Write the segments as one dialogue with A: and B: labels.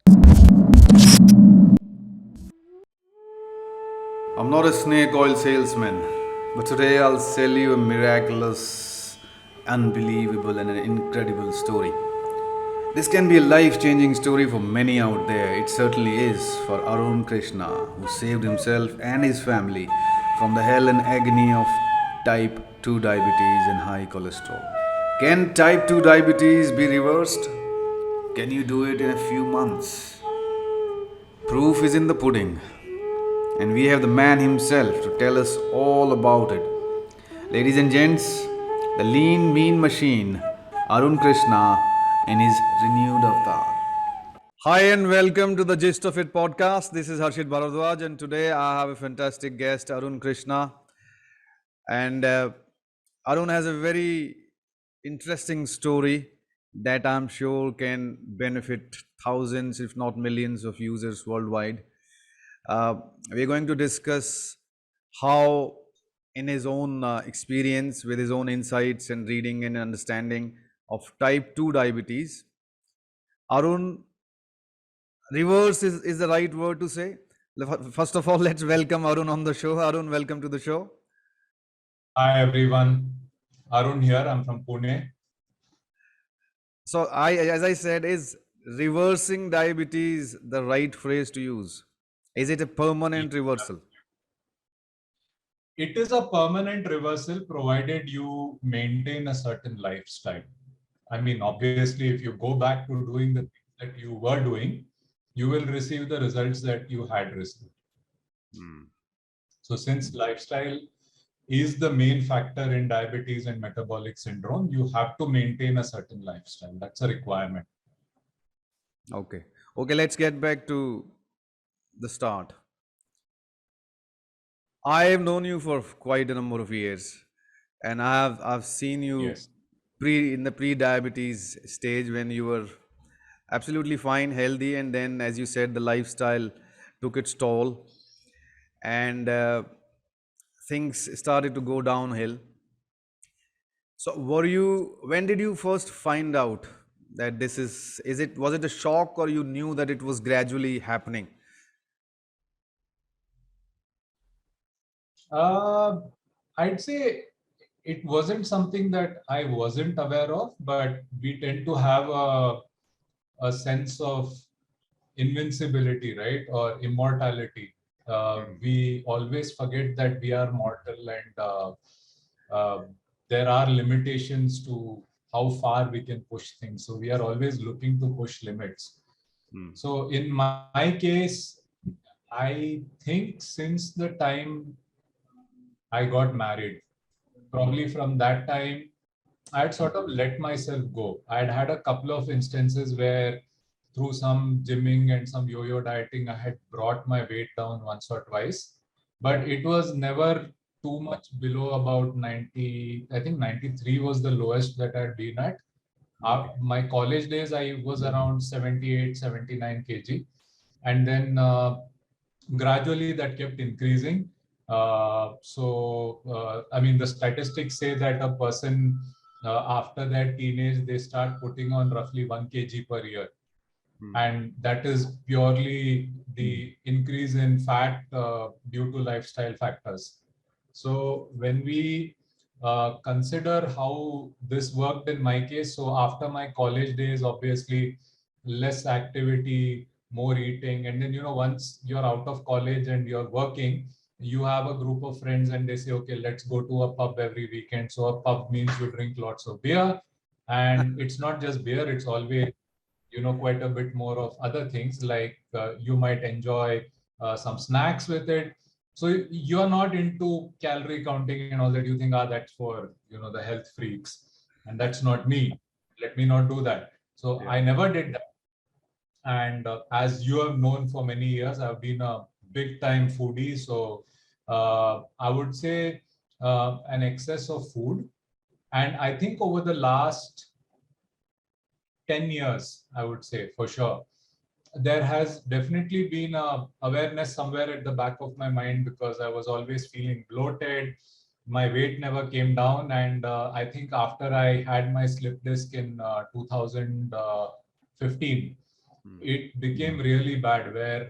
A: I'm not a snake oil salesman, but today I'll sell you a miraculous, unbelievable, and an incredible story. This can be a life changing story for many out there. It certainly is for Arun Krishna, who saved himself and his family from the hell and agony of type 2 diabetes and high cholesterol. Can type 2 diabetes be reversed? Can you do it in a few months? Proof is in the pudding. And we have the man himself to tell us all about it. Ladies and gents, the lean, mean machine, Arun Krishna, in his renewed avatar. Hi, and welcome to the Gist of It podcast. This is Harshit Bhardwaj, and today I have a fantastic guest, Arun Krishna. And Arun has a very interesting story that I'm sure can benefit thousands, if not millions, of users worldwide. Uh, we're going to discuss how, in his own experience, with his own insights and reading and understanding of type 2 diabetes, Arun, reverse is the right word to say. First of all, let's welcome Arun on the show. Arun, welcome to the show.
B: Hi everyone, Arun here. I'm from Pune.
A: So, as I said, is reversing diabetes the right phrase to use? Is it a permanent reversal?
B: It is a permanent reversal provided you maintain a certain lifestyle. I mean, obviously, if you go back to doing the things that you were doing, you will receive the results that you had received. So, since lifestyle is the main factor in diabetes and metabolic syndrome, you have to maintain a certain lifestyle. That's a requirement.
A: Okay. Okay, let's get back to the start. I have known you for quite a number of years, and I've seen you
B: Yes.
A: in the pre-diabetes stage when you were absolutely fine, healthy, and then, as you said, the lifestyle took its toll, and things started to go downhill. So, when did you first find out that was it a shock, or you knew that it was gradually happening?
B: I'd say it wasn't something that I wasn't aware of, but we tend to have a sense of invincibility, right? Or immortality. We always forget that we are mortal and uh, there are limitations to how far we can push things. So we are always looking to push limits. So in my case, I think since the time I got married, probably from that time, I had sort of let myself go. I had had a couple of instances where through some gymming and some yo-yo dieting, I had brought my weight down once or twice, but it was never too much below about 90. I think 93 was the lowest that I'd been at. My college days, I was around 78, 79 kg. And then gradually that kept increasing. I mean, the statistics say that a person after their teenage, they start putting on roughly 1 kg per year. And that is purely the increase in fat due to lifestyle factors. So when we consider how this worked in my case, so after my college days, obviously less activity, more eating, and then once you're out of college and you're working, you have a group of friends and they say, okay, let's go to a pub every weekend. So a pub means you drink lots of beer, and it's not just beer, it's always quite a bit more of other things, like you might enjoy some snacks with it. So you're not into calorie counting and all that. You think, that's for the health freaks, and that's not me. Let me not do that. So I never did that. And as you have known for many years, I've been a big time foodie. So I would say an excess of food. And I think over the last 10 years, I would say for sure, there has definitely been a awareness somewhere at the back of my mind, because I was always feeling bloated. My weight never came down. And I think after I had my slip disc in 2015, it became really bad where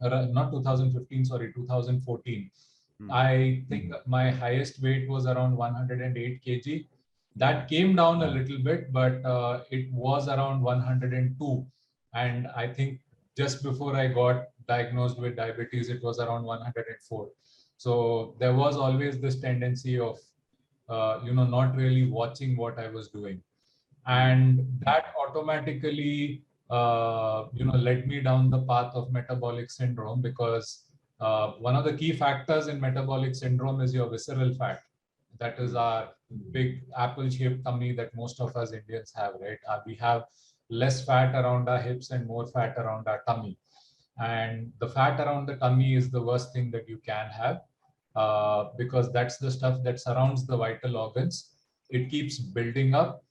B: not 2015, sorry, 2014. I think my highest weight was around 108 kg. That came down a little bit, but it was around 102. And I think just before I got diagnosed with diabetes, it was around 104. So there was always this tendency of, not really watching what I was doing. And that automatically, led me down the path of metabolic syndrome, because one of the key factors in metabolic syndrome is your visceral fat. That is our big apple-shaped tummy that most of us Indians have, right? We have less fat around our hips and more fat around our tummy. And the fat around the tummy is the worst thing that you can have, because that's the stuff that surrounds the vital organs. It keeps building up.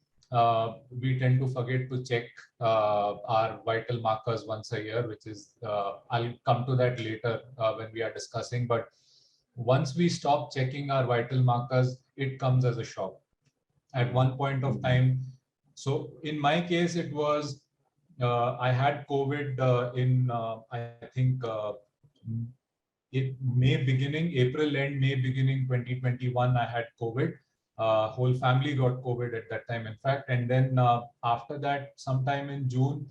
B: We tend to forget to check our vital markers once a year, which is, I'll come to that later when we are discussing. But once we stop checking our vital markers, it comes as a shock. At one point of time, so in my case, it was, I had COVID in, I think, April end, May beginning 2021, I had COVID. Whole family got COVID at that time, in fact. And then after that, sometime in June,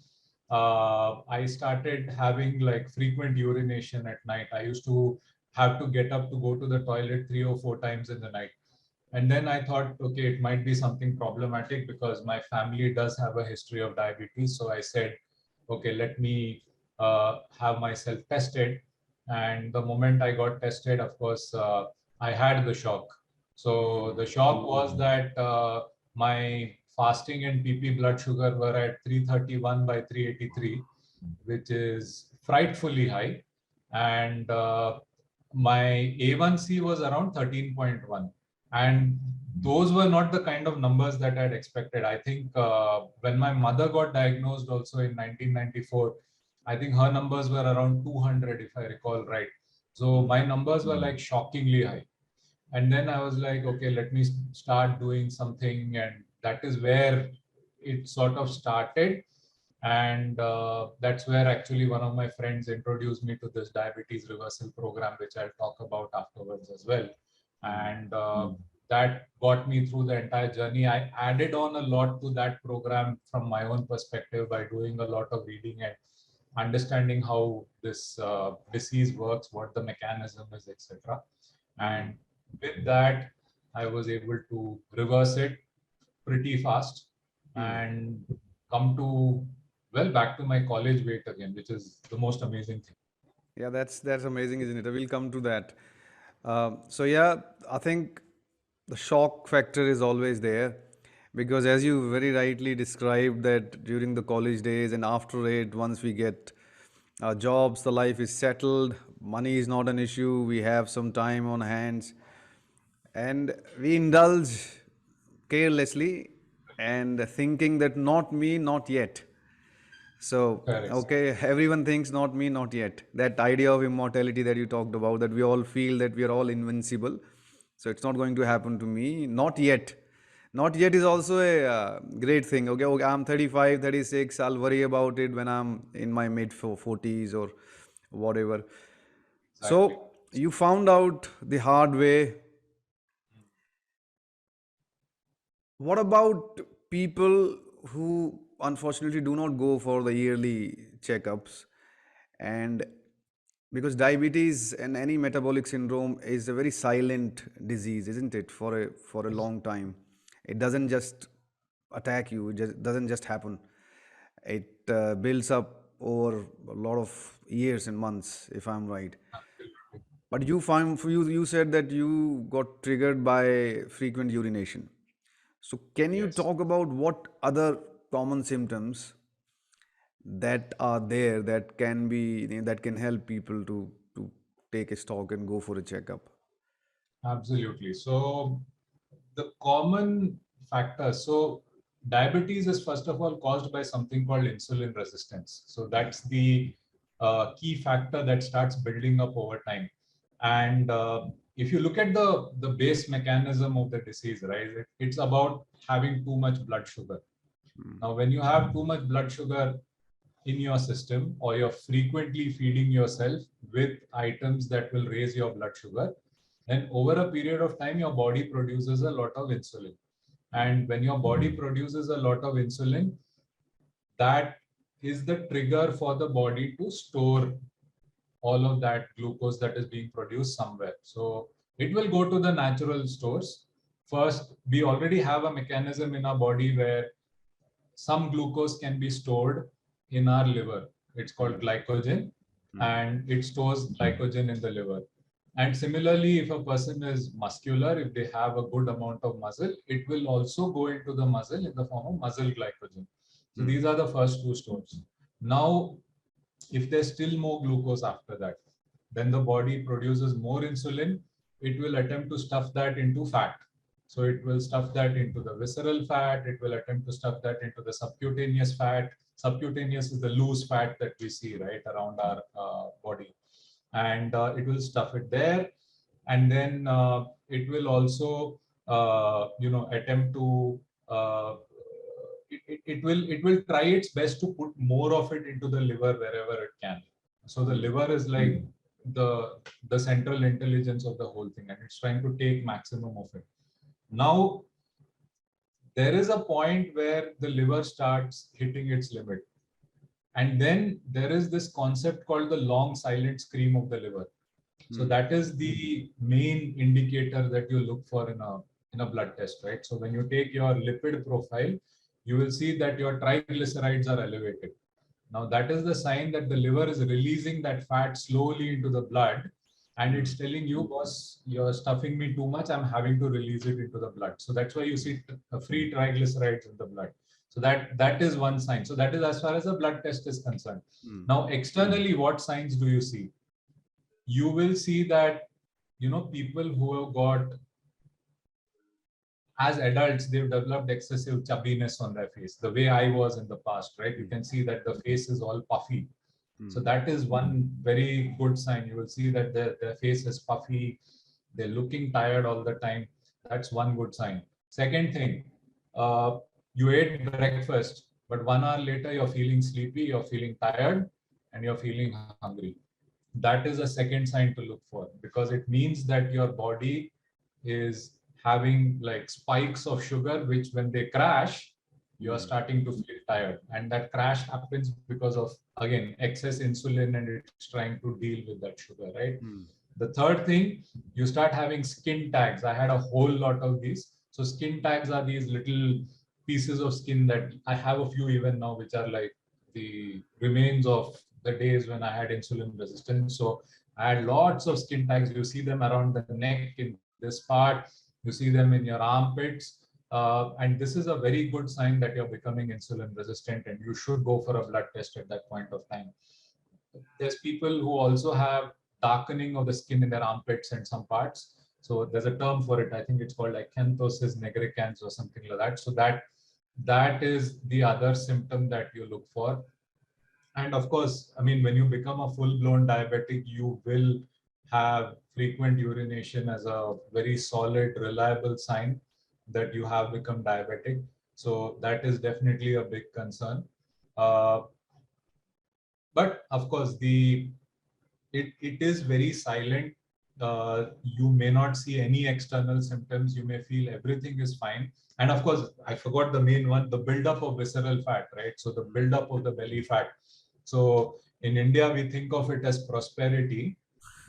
B: I started having like frequent urination at night. I used to have to get up to go to the toilet 3 or 4 times in the night. And then I thought, okay, it might be something problematic because my family does have a history of diabetes. So I said, okay, let me have myself tested. And the moment I got tested, of course, I had the shock. So the shock was that my fasting and PP blood sugar were at 331 by 383, which is frightfully high. And my A1C was around 13.1. And those were not the kind of numbers that I'd expected. I think when my mother got diagnosed also in 1994, I think her numbers were around 200, if I recall right. So my numbers were like shockingly high. And then I was like, okay, let me start doing something. And that is where it sort of started. And that's where actually one of my friends introduced me to this diabetes reversal program, which I'll talk about afterwards as well. And that got me through the entire journey. I added on a lot to that program from my own perspective by doing a lot of reading and understanding how this disease works, what the mechanism is, etc. And with that, I was able to reverse it pretty fast and come to, well, back to my college weight again, which is the most amazing thing.
A: Yeah, that's amazing, isn't it? We'll come to that. So yeah, I think the shock factor is always there because, as you very rightly described, that during the college days and after it, once we get our jobs, the life is settled, money is not an issue, we have some time on hands, and we indulge carelessly and thinking that not me, not yet. So,
B: Correct.
A: okay, everyone thinks not me, not yet. That idea of immortality that you talked about, that we all feel that we are all invincible. So, it's not going to happen to me, not yet. Not yet is also a great thing. Okay, okay, I'm 35, 36, I'll worry about it when I'm in my mid 40s or whatever.
B: Exactly.
A: So, you found out the hard way. What about people who unfortunately do not go for the yearly checkups? And because diabetes and any metabolic syndrome is a very silent disease, isn't it? For a long time, it doesn't just attack you. It just doesn't just happen. It builds up over a lot of years and months, if I'm right. But you said that you got triggered by frequent urination. So, can you
B: Yes.
A: talk about what other common symptoms that are there that can help people to take a stock and go for a checkup?
B: Absolutely. So the common factors. So diabetes is first of all caused by something called insulin resistance. So that's the key factor that starts building up over time. And if you look at the base mechanism of the disease, right, it's about having too much blood sugar. Now, when you have too much blood sugar, in your system, or you're frequently feeding yourself with items that will raise your blood sugar, then over a period of time, your body produces a lot of insulin. And when your body produces a lot of insulin, that is the trigger for the body to store all of that glucose that is being produced somewhere. So it will go to the natural stores. First, we already have a mechanism in our body where some glucose can be stored in our liver. It's called glycogen, and it stores glycogen in the liver. And similarly, if a person is muscular, if they have a good amount of muscle, it will also go into the muscle in the form of muscle glycogen. So these are the first two stores. Now, if there's still more glucose after that, then the body produces more insulin. It will attempt to stuff that into fat. So it will stuff that into the visceral fat. It will attempt to stuff that into the subcutaneous fat. Subcutaneous is the loose fat that we see right around our body. And it will stuff it there. And then it will also, attempt to, it will try its best to put more of it into the liver wherever it can. So the liver is like the central intelligence of the whole thing, and it's trying to take maximum of it. Now, there is a point where the liver starts hitting its limit. And then there is this concept called the long silent scream of the liver. So that is the main indicator that you look for in a blood test, right? So when you take your lipid profile, you will see that your triglycerides are elevated. Now that is the sign that the liver is releasing that fat slowly into the blood, and it's telling you, boss, you're stuffing me too much, I'm having to release it into the blood. So that's why you see free triglycerides in the blood. So that is one sign. So that is as far as the blood test is concerned. Now externally, what signs do you see? You will see that, people who have got, as adults, they've developed excessive chubbiness on their face, the way I was in the past, right? You can see that the face is all puffy. So that is one very good sign. You will see that their face is puffy. They're looking tired all the time. That's one good sign. Second thing, you ate breakfast, but 1 hour later, you're feeling sleepy, you're feeling tired, and you're feeling hungry. That is a second sign to look for, because it means that your body is having like spikes of sugar, which when they crash, you're starting to feel tired. And that crash happens because of, again, excess insulin, and it's trying to deal with that sugar, right? The third thing, you start having skin tags. I had a whole lot of these. So skin tags are these little pieces of skin that I have a few even now, which are like the remains of the days when I had insulin resistance. So I had lots of skin tags. You see them around the neck, in this part. You see them in your armpits. And this is a very good sign that you're becoming insulin resistant, and you should go for a blood test at that point of time. There's people who also have darkening of the skin in their armpits and some parts. So there's a term for it. I think it's called acanthosis nigricans or something like that. So that is the other symptom that you look for. And of course, I mean, when you become a full-blown diabetic, you will have frequent urination as a very solid, reliable sign that you have become diabetic. So that is definitely a big concern. But of course, it is very silent. You may not see any external symptoms. You may feel everything is fine. And of course, I forgot the main one, the buildup of visceral fat, right? So the buildup of the belly fat. So in India, we think of it as prosperity,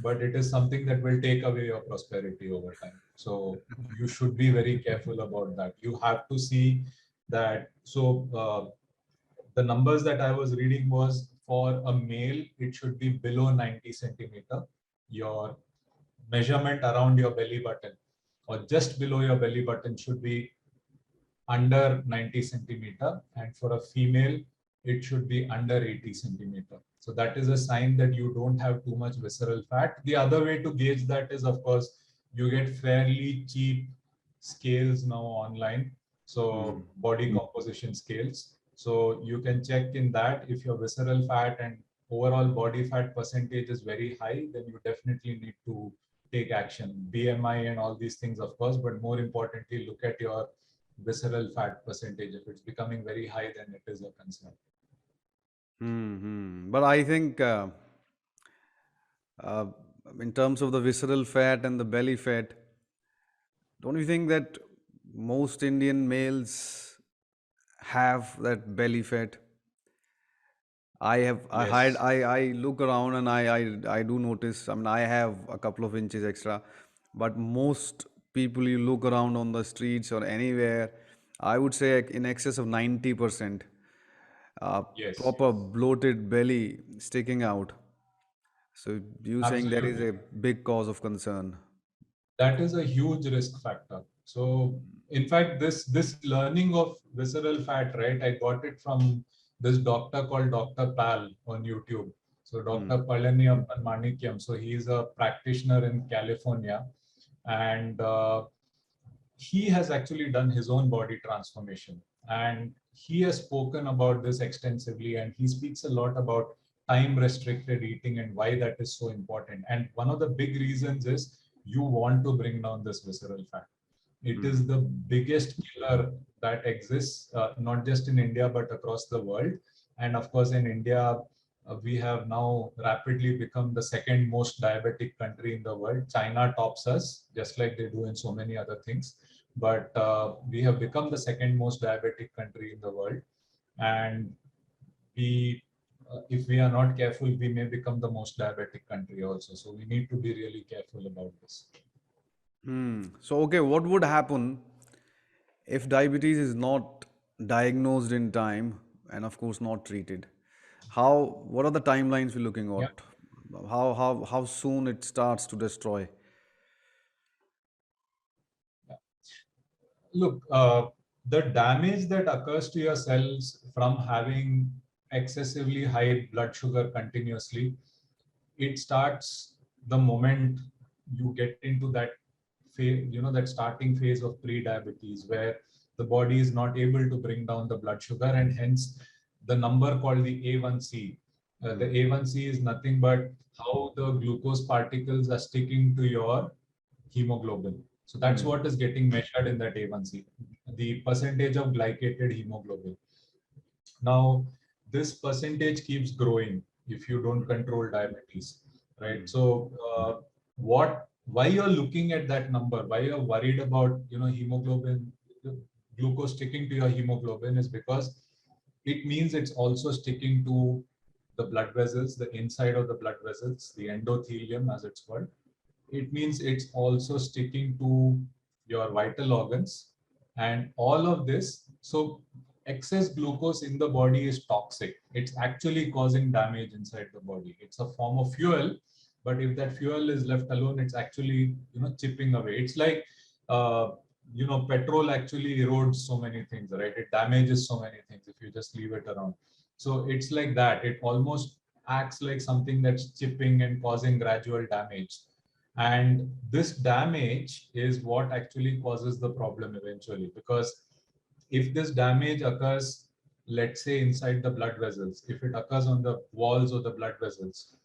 B: but it is something that will take away your prosperity over time. So you should be very careful about that. You have to see that. So the numbers that I was reading was, for a male, it should be below 90 centimeter. Your measurement around your belly button, or just below your belly button, should be under 90 centimeter. And for a female, it should be under 80 centimeter. So that is a sign that you don't have too much visceral fat. The other way to gauge that is, of course, you get fairly cheap scales now online. So body composition scales. So you can check in that. If your visceral fat and overall body fat percentage is very high, then you definitely need to take action. BMI and all these things, of course, but more importantly, look at your visceral fat percentage. If it's becoming very high, then it is a concern.
A: But I think uh, in terms of the visceral fat and the belly fat, don't you think that most Indian males have that belly fat? I hide,
B: Yes.
A: I look around and I do notice. I mean, I have a couple of inches extra, but most people you look around on the streets or anywhere, I would say in excess of 90%, uh,
B: Yes.
A: proper bloated belly sticking out. So you saying that is
B: Absolutely.
A: a big cause of concern.
B: That is a huge risk factor. So, in fact, this learning of visceral fat, right? I got it from this doctor called Dr. Pal on YouTube. So,
A: Hmm.
B: Dr. Palaniappan Manikyam. So, he is a practitioner in California, and he has actually done his own body transformation, and he has spoken about this extensively, and he speaks a lot about time restricted eating and why that is so important. And one of the big reasons is you want to bring down this visceral fat. It
A: Hmm.
B: is the biggest killer that exists, not just in India but across the world. And of course in India, we have now rapidly become the second most diabetic country in the world. China tops us, just like they do in so many other things, but we have become the second most diabetic country in the world. And we if we are not careful, we may become the most diabetic country also. So we need to be really careful about this.
A: So okay, what would happen if diabetes is not diagnosed in time and of course not treated? How, what are the timelines we're looking
B: Yeah.
A: at? How soon it starts to destroy?
B: Look, the damage that occurs to your cells from having excessively high blood sugar continuously, it starts the moment you get into that phase, that starting phase of pre-diabetes, where the body is not able to bring down the blood sugar, and hence the number called the A1C. The A1C is nothing but how the glucose particles are sticking to your hemoglobin. So that's what is getting measured in that A1C, the percentage of glycated hemoglobin. Now, this percentage keeps growing if you don't control diabetes, right? So, why you're looking at that number, why you're worried about, hemoglobin, glucose sticking to your hemoglobin, is because it means it's also sticking to the blood vessels, the inside of the blood vessels, the endothelium as it's called. It means it's also sticking to your vital organs and all of this. So excess glucose in the body is toxic. It's actually causing damage inside the body. It's a form of fuel, but if that fuel is left alone, it's actually chipping away. It's like petrol actually erodes so many things, right? It damages so many things if you just leave it around. So it's like that. It almost acts like something that's chipping and causing gradual damage. And this damage is what actually causes the problem eventually, because if this damage occurs, let's say inside the blood vessels, if it occurs on the walls of the blood vessels,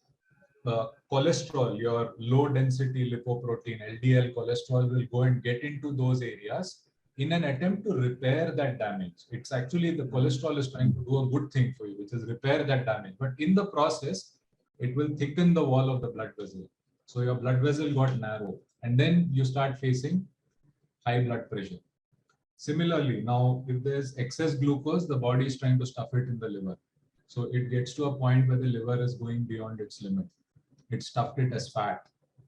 B: cholesterol, your low density lipoprotein, LDL cholesterol, will go and get into those areas in an attempt to repair that damage. It's actually the cholesterol is trying to do a good thing for you, which is repair that damage. But in the process, it will thicken the wall of the blood vessel. So your blood vessel got narrow, and then you start facing high blood pressure. Similarly, now if there's excess glucose, the body is trying to stuff it in the liver. So it gets to a point where the liver is going beyond its limit. It stuffed it as fat.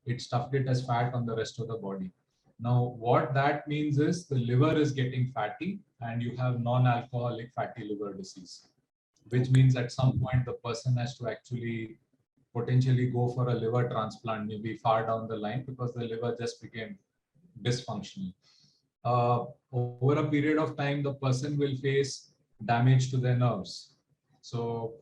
B: It stuffed it as fat on the rest of the body. Now, what that means is the liver is getting fatty and you have non-alcoholic fatty liver disease, which
A: Okay.
B: means at some point the person has to actually potentially go for a liver transplant, maybe far down the line, because the liver just became dysfunctional. Over a period of time, the person will face damage to their nerves. So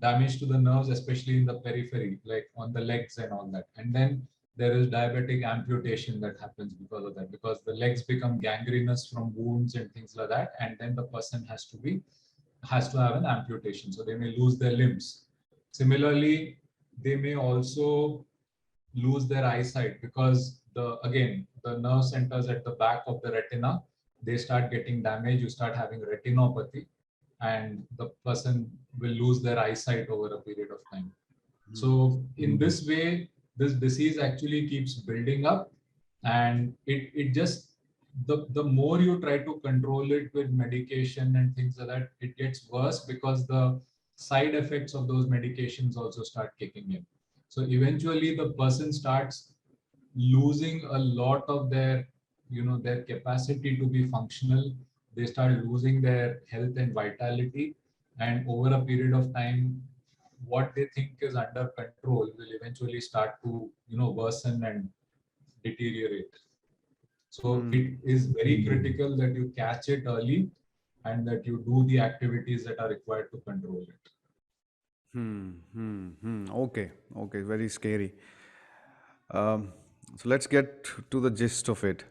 B: damage to the nerves, especially in the periphery, like on the legs and all that. And then there is diabetic amputation that happens because of that, because the legs become gangrenous from wounds and things like that. And then the person has to have an amputation. So they may lose their limbs. Similarly, they may also lose their eyesight, because the nerve centers at the back of the retina, they start getting damaged. You start having retinopathy, and the person will lose their eyesight over a period of time. So in this way, this disease actually keeps building up, and it just, the more you try to control it with medication and things like that, it gets worse because the side effects of those medications also start kicking in. So eventually the person starts losing a lot of their, their capacity to be functional. They start losing their health and vitality, and over a period of time, what they think is under control will eventually start to, worsen and deteriorate. So it is very critical that you catch it early and that you do the activities that are required to control it.
A: Okay, okay, very scary. Um, so let's get to the gist of it.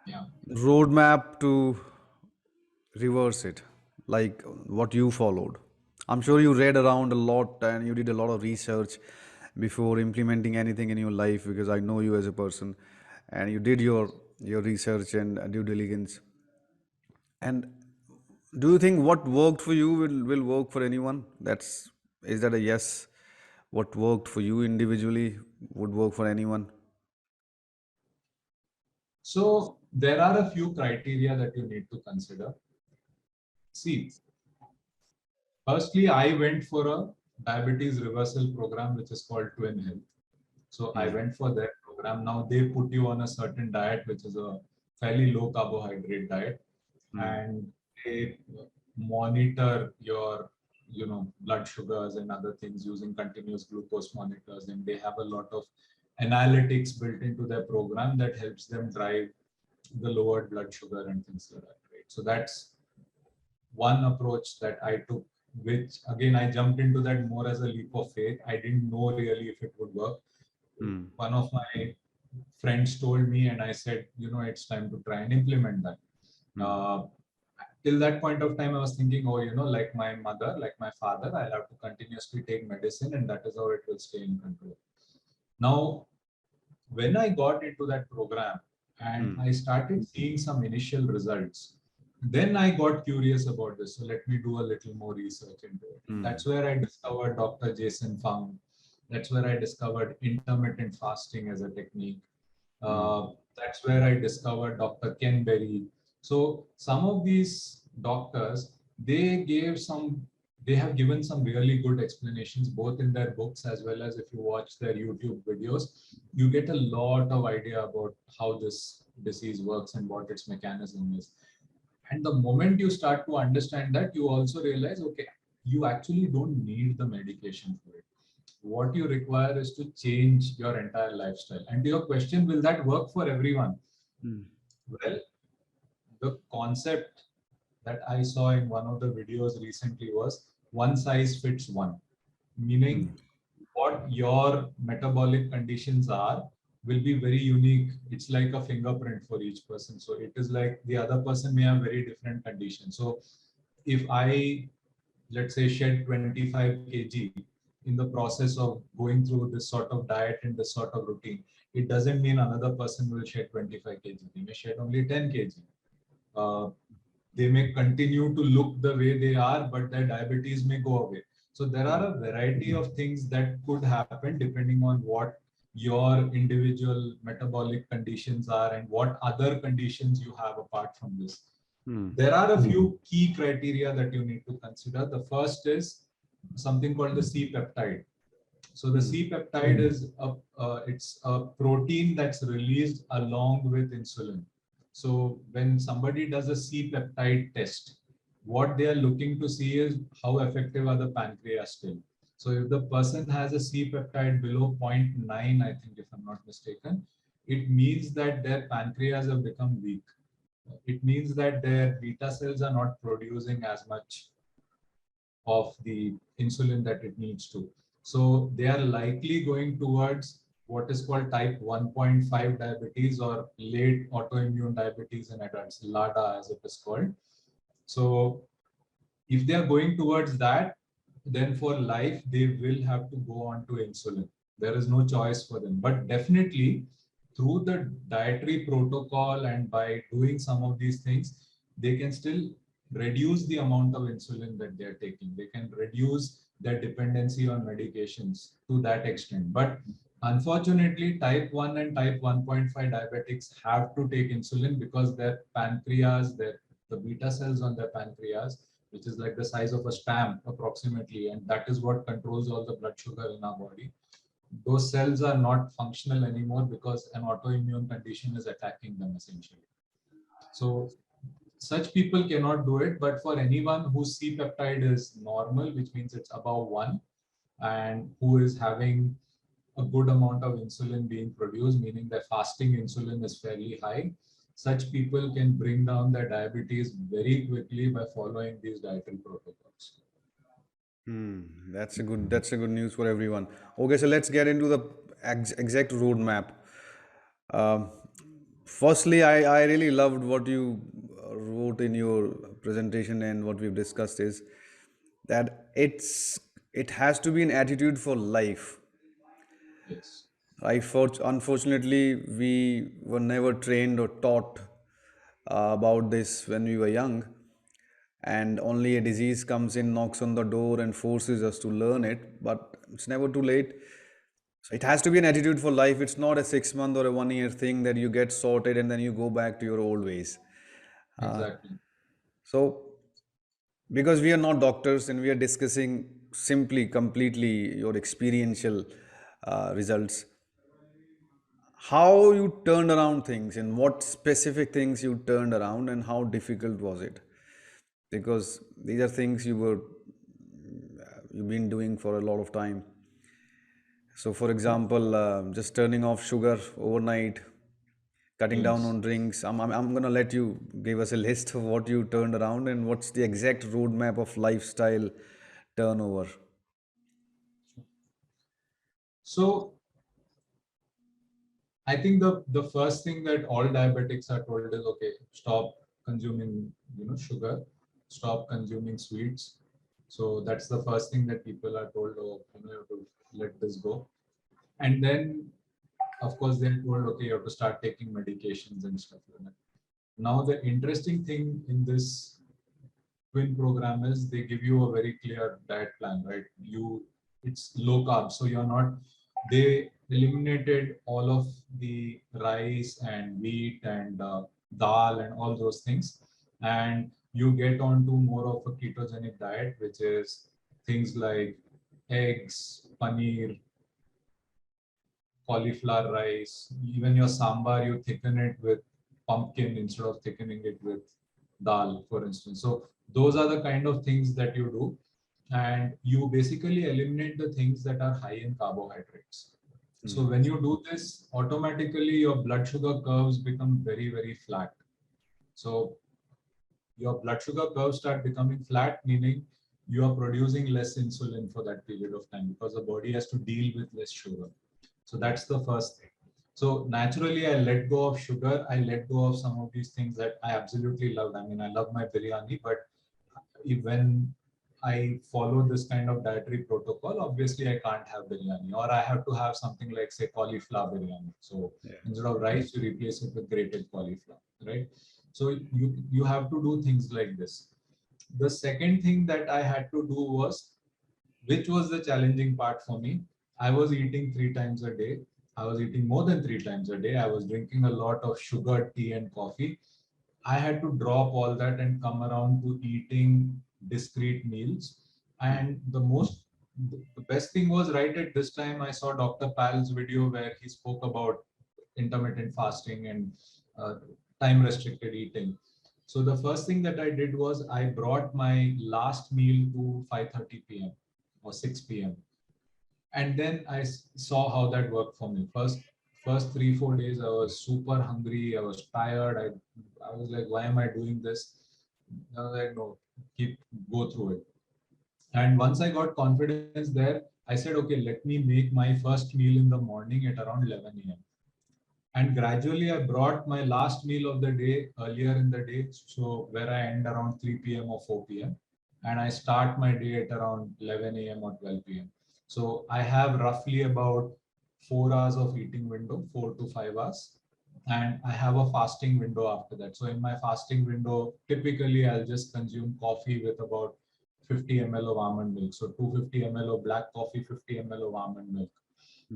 B: Yeah.
A: Roadmap to reverse it, like what you followed. I'm sure you read around a lot and you did a lot of research before implementing anything in your life, because I know you as a person, and you did your research and due diligence. And do you think what worked for you will work for anyone? Is that a yes? What worked for you individually would work for anyone?
B: So there are a few criteria that you need to consider. See, firstly, I went for a diabetes reversal program, which is called Twin Health. So I went for that program. Now they put you on a certain diet, which is a fairly low carbohydrate diet, and they monitor your, blood sugars and other things using continuous glucose monitors. And they have a lot of analytics built into their program that helps them drive the lowered blood sugar and things like that. Right. So that's one approach that I took, which again, I jumped into that more as a leap of faith. I didn't know really if it would work. One of my friends told me, and I said, it's time to try and implement that. Till that point of time, I was thinking, oh, like my mother, like my father, I'll have to continuously take medicine, and that is how it will stay in control. Now, when I got into that program and I started seeing some initial results, then I got curious about this. So let me do a little more research into it. That's where I discovered Dr. Jason Fung. That's where I discovered intermittent fasting as a technique. That's where I discovered Dr. Ken Berry. So some of these doctors, they have given some really good explanations, both in their books as well as if you watch their YouTube videos. You get a lot of idea about how this disease works and what its mechanism is. And the moment you start to understand that, you also realize, okay, you actually don't need the medication for it. What you require is to change your entire lifestyle. And to your question, will that work for everyone? Well, the concept that I saw in one of the videos recently was one size fits one, meaning what your metabolic conditions are will be very unique. It's like a fingerprint for each person. So it is like the other person may have very different conditions. So if I, let's say, shed 25 kg in the process of going through this sort of diet and this sort of routine, it doesn't mean another person will shed 25 kg. They may shed only 10 kg. They may continue to look the way they are, but their diabetes may go away. So there are a variety of things that could happen depending on what your individual metabolic conditions are and what other conditions you have apart from this. There are a few key criteria that you need to consider. The first is something called the C-peptide. So the C-peptide is it's a protein that's released along with insulin. So when somebody does a C-peptide test, what they are looking to see is how effective are the pancreas still. So if the person has a C-peptide below 0.9, I think if I'm not mistaken, it means that their pancreas have become weak. It means that their beta cells are not producing as much of the insulin that it needs to. So they are likely going towards what is called type 1.5 diabetes or late autoimmune diabetes in adults, LADA as it is called. So if they are going towards that, then for life, they will have to go on to insulin. There is no choice for them. But definitely through the dietary protocol and by doing some of these things, they can still reduce the amount of insulin that they are taking. They can reduce their dependency on medications to that extent. But unfortunately, type 1 and type 1.5 diabetics have to take insulin because their pancreas, the beta cells on their pancreas, which is like the size of a stamp approximately, and that is what controls all the blood sugar in our body. Those cells are not functional anymore because an autoimmune condition is attacking them essentially. So such people cannot do it, but for anyone whose C peptide is normal, which means it's above 1, and who is having a good amount of insulin being produced, meaning their fasting insulin is fairly high, such people can bring down their diabetes very quickly by following these dietary protocols.
A: That's a good news for everyone. Okay, so let's get into the exact roadmap. Um, Firstly, I really loved what you wrote in your presentation, and what we've discussed is that it has to be an attitude for life.
B: Yes,
A: Unfortunately, we were never trained or taught about this when we were young, and only a disease comes in, knocks on the door, and forces us to learn it. But it's never too late. So it has to be an attitude for life. It's not a 6 month or a 1 year thing that you get sorted and then you go back to your old ways.
B: exactly.
A: So, because we are not doctors and we are discussing simply, completely your experiential results, how you turned around things and what specific things you turned around and how difficult was it? Because these are things you've been doing for a lot of time. So, for example, just turning off sugar overnight, cutting down
B: Yes.
A: on drinks. I'm going to let you give us a list of what you turned around and what's the exact roadmap of lifestyle turnover.
B: So I think the first thing that all diabetics are told is, okay, stop consuming, sugar, stop consuming sweets. So that's the first thing that people are told, oh, you have to let this go. And then, of course, they're told, okay, you have to start taking medications and stuff like that. Now, the interesting thing in this twin program is they give you a very clear diet plan, right? It's low carb, so you're not. They eliminated all of the rice and wheat and dal and all those things, and you get onto more of a ketogenic diet, which is things like eggs, paneer, cauliflower rice, even your sambar, you thicken it with pumpkin instead of thickening it with dal, for instance. So those are the kind of things that you do. And you basically eliminate the things that are high in carbohydrates. So when you do this, automatically your blood sugar curves become very, very flat. So your blood sugar curves start becoming flat, meaning you are producing less insulin for that period of time because the body has to deal with less sugar. So that's the first thing. So naturally, I let go of sugar. I let go of some of these things that I absolutely loved. I mean, I love my biryani, but when I follow this kind of dietary protocol, obviously I can't have biryani, or I have to have something like, say, cauliflower biryani. So instead of rice, you replace it with grated cauliflower, right? So you have to do things like this. The second thing that I had to do was, which was the challenging part for me. I was eating 3 times a day. I was eating more than 3 times a day. I was drinking a lot of sugar, tea, and coffee. I had to drop all that and come around to eating discrete meals. And the best thing was, right at this time, I saw Dr. Pal's video where he spoke about intermittent fasting and uh, time restricted eating. So the first thing that I did was I brought my last meal to 5:30 p.m. or 6 p.m. And then I saw how that worked for me. First 3 4 days, I was super hungry. I was tired. I was like, why am I doing this? I was like, no, keep go through it. And once I got confidence there, I said, okay, let me make my first meal in the morning at around 11 a.m. And gradually, I brought my last meal of the day earlier in the day, so where I end around 3 p.m. or 4 p.m. And I start my day at around 11 a.m. or 12 p.m. So I have roughly about 4 hours of eating window, 4 to 5 hours. and I have a fasting window after that. So in my fasting window, typically I'll just consume coffee with about 50 ml of almond milk. So 250 ml of black coffee, 50 ml of almond milk.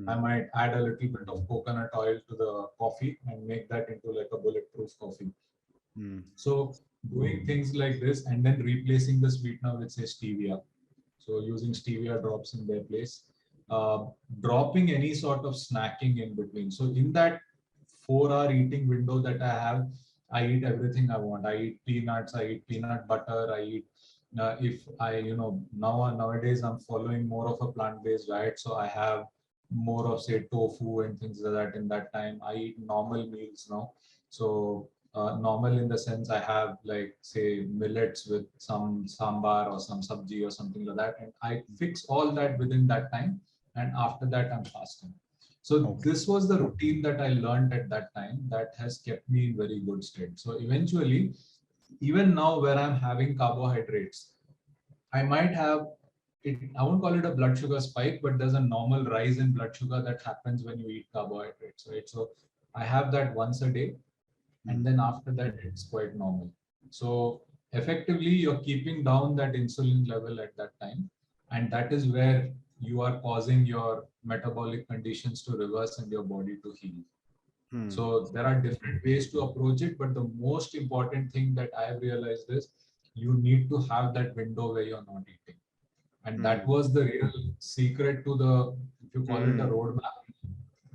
B: I might add a little bit of coconut oil to the coffee and make that into like a bulletproof coffee. So doing things like this and then replacing the sweetener with say stevia. So using stevia drops in their place, uh, dropping any sort of snacking in between. So in that 4 hour eating window that I have, I eat everything I want. I eat peanuts, I eat peanut butter, I eat if I, nowadays I'm following more of a plant-based diet. So I have more of say tofu and things like that in that time. I eat normal meals now. So normal in the sense I have like say millets with some sambar or some sabji or something like that, and I fix all that within that time, and after that I'm fasting. So
A: Okay.
B: this was the routine that I learned at that time that has kept me in very good state. So eventually, even now where I'm having carbohydrates, I might have it, I won't call it a blood sugar spike, but there's a normal rise in blood sugar that happens when you eat carbohydrates, right? So I have that once a day, and then after that it's quite normal. So effectively you're keeping down that insulin level at that time, and that is where you are causing your metabolic conditions to reverse and your body to heal. So there are different ways to approach it, but the most important thing that I have realized is you need to have that window where you're not eating, and that was the real secret to the, if you call it a roadmap,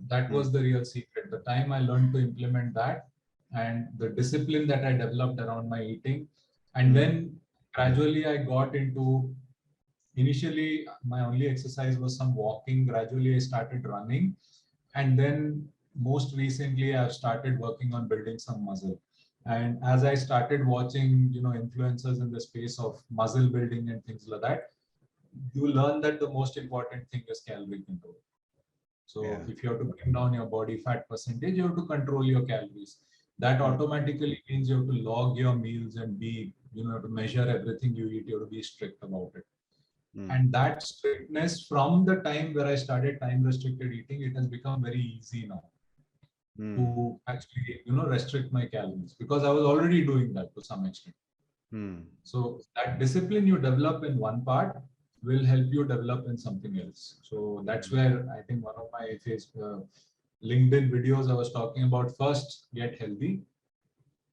B: that was the real secret. The time I learned to implement that and the discipline that I developed around my eating. And then gradually I got into, initially my only exercise was some walking. Gradually I started running. And then most recently I've started working on building some muscle. And as I started watching, influencers in the space of muscle building and things like that, you learn that the most important thing is calorie control. So
A: Yeah.
B: if you have to bring down your body fat percentage, you have to control your calories. That automatically means you have to log your meals and be, to measure everything you eat. You have to be strict about it. And that strictness, from the time where I started time restricted eating, it has become very easy now to actually, restrict my calories, because I was already doing that to some extent. So that discipline you develop in one part will help you develop in something else. So that's where I think one of my LinkedIn videos I was talking about, first get healthy,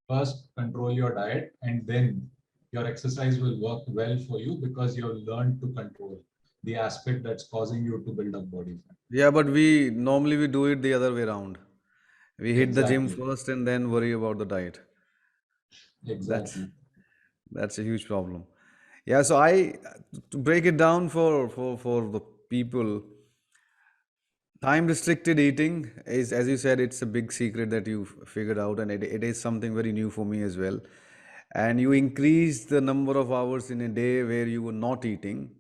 B: first control your diet, and then your exercise will work well for you because you have learned to control the aspect that's causing you to build up body fat.
A: Yeah, but we do it the other way around. We hit the gym
B: Exactly.
A: first and then worry about the diet. That's
B: Exactly.
A: that's a huge problem. Yeah, so I to break it down for the people, time restricted eating is, as you said, it's a big secret that you figured out, and it is something very new for me as well. And you increase the number of hours in a day where you were not eating,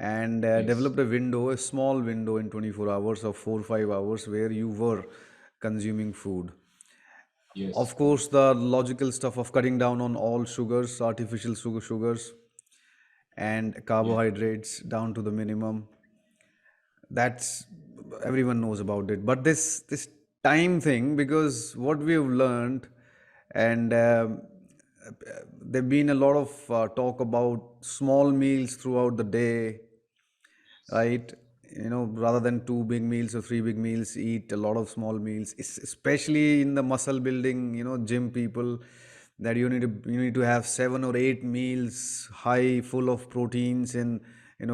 A: and
B: Yes.
A: developed a window, a small window in 24 hours or 4 5 hours where you were consuming food. Of
B: Yes.
A: course, the logical stuff of cutting down on all sugars, artificial sugars, and
B: Yeah.
A: carbohydrates down to the minimum. That's everyone knows about it. But this time thing, because what we have learned, and there've been a lot of talk about small meals throughout the day, right? Rather than two big meals or three big meals, eat a lot of small meals, especially in the muscle building, gym people, that you need to have 7 or 8 meals, high, full of proteins and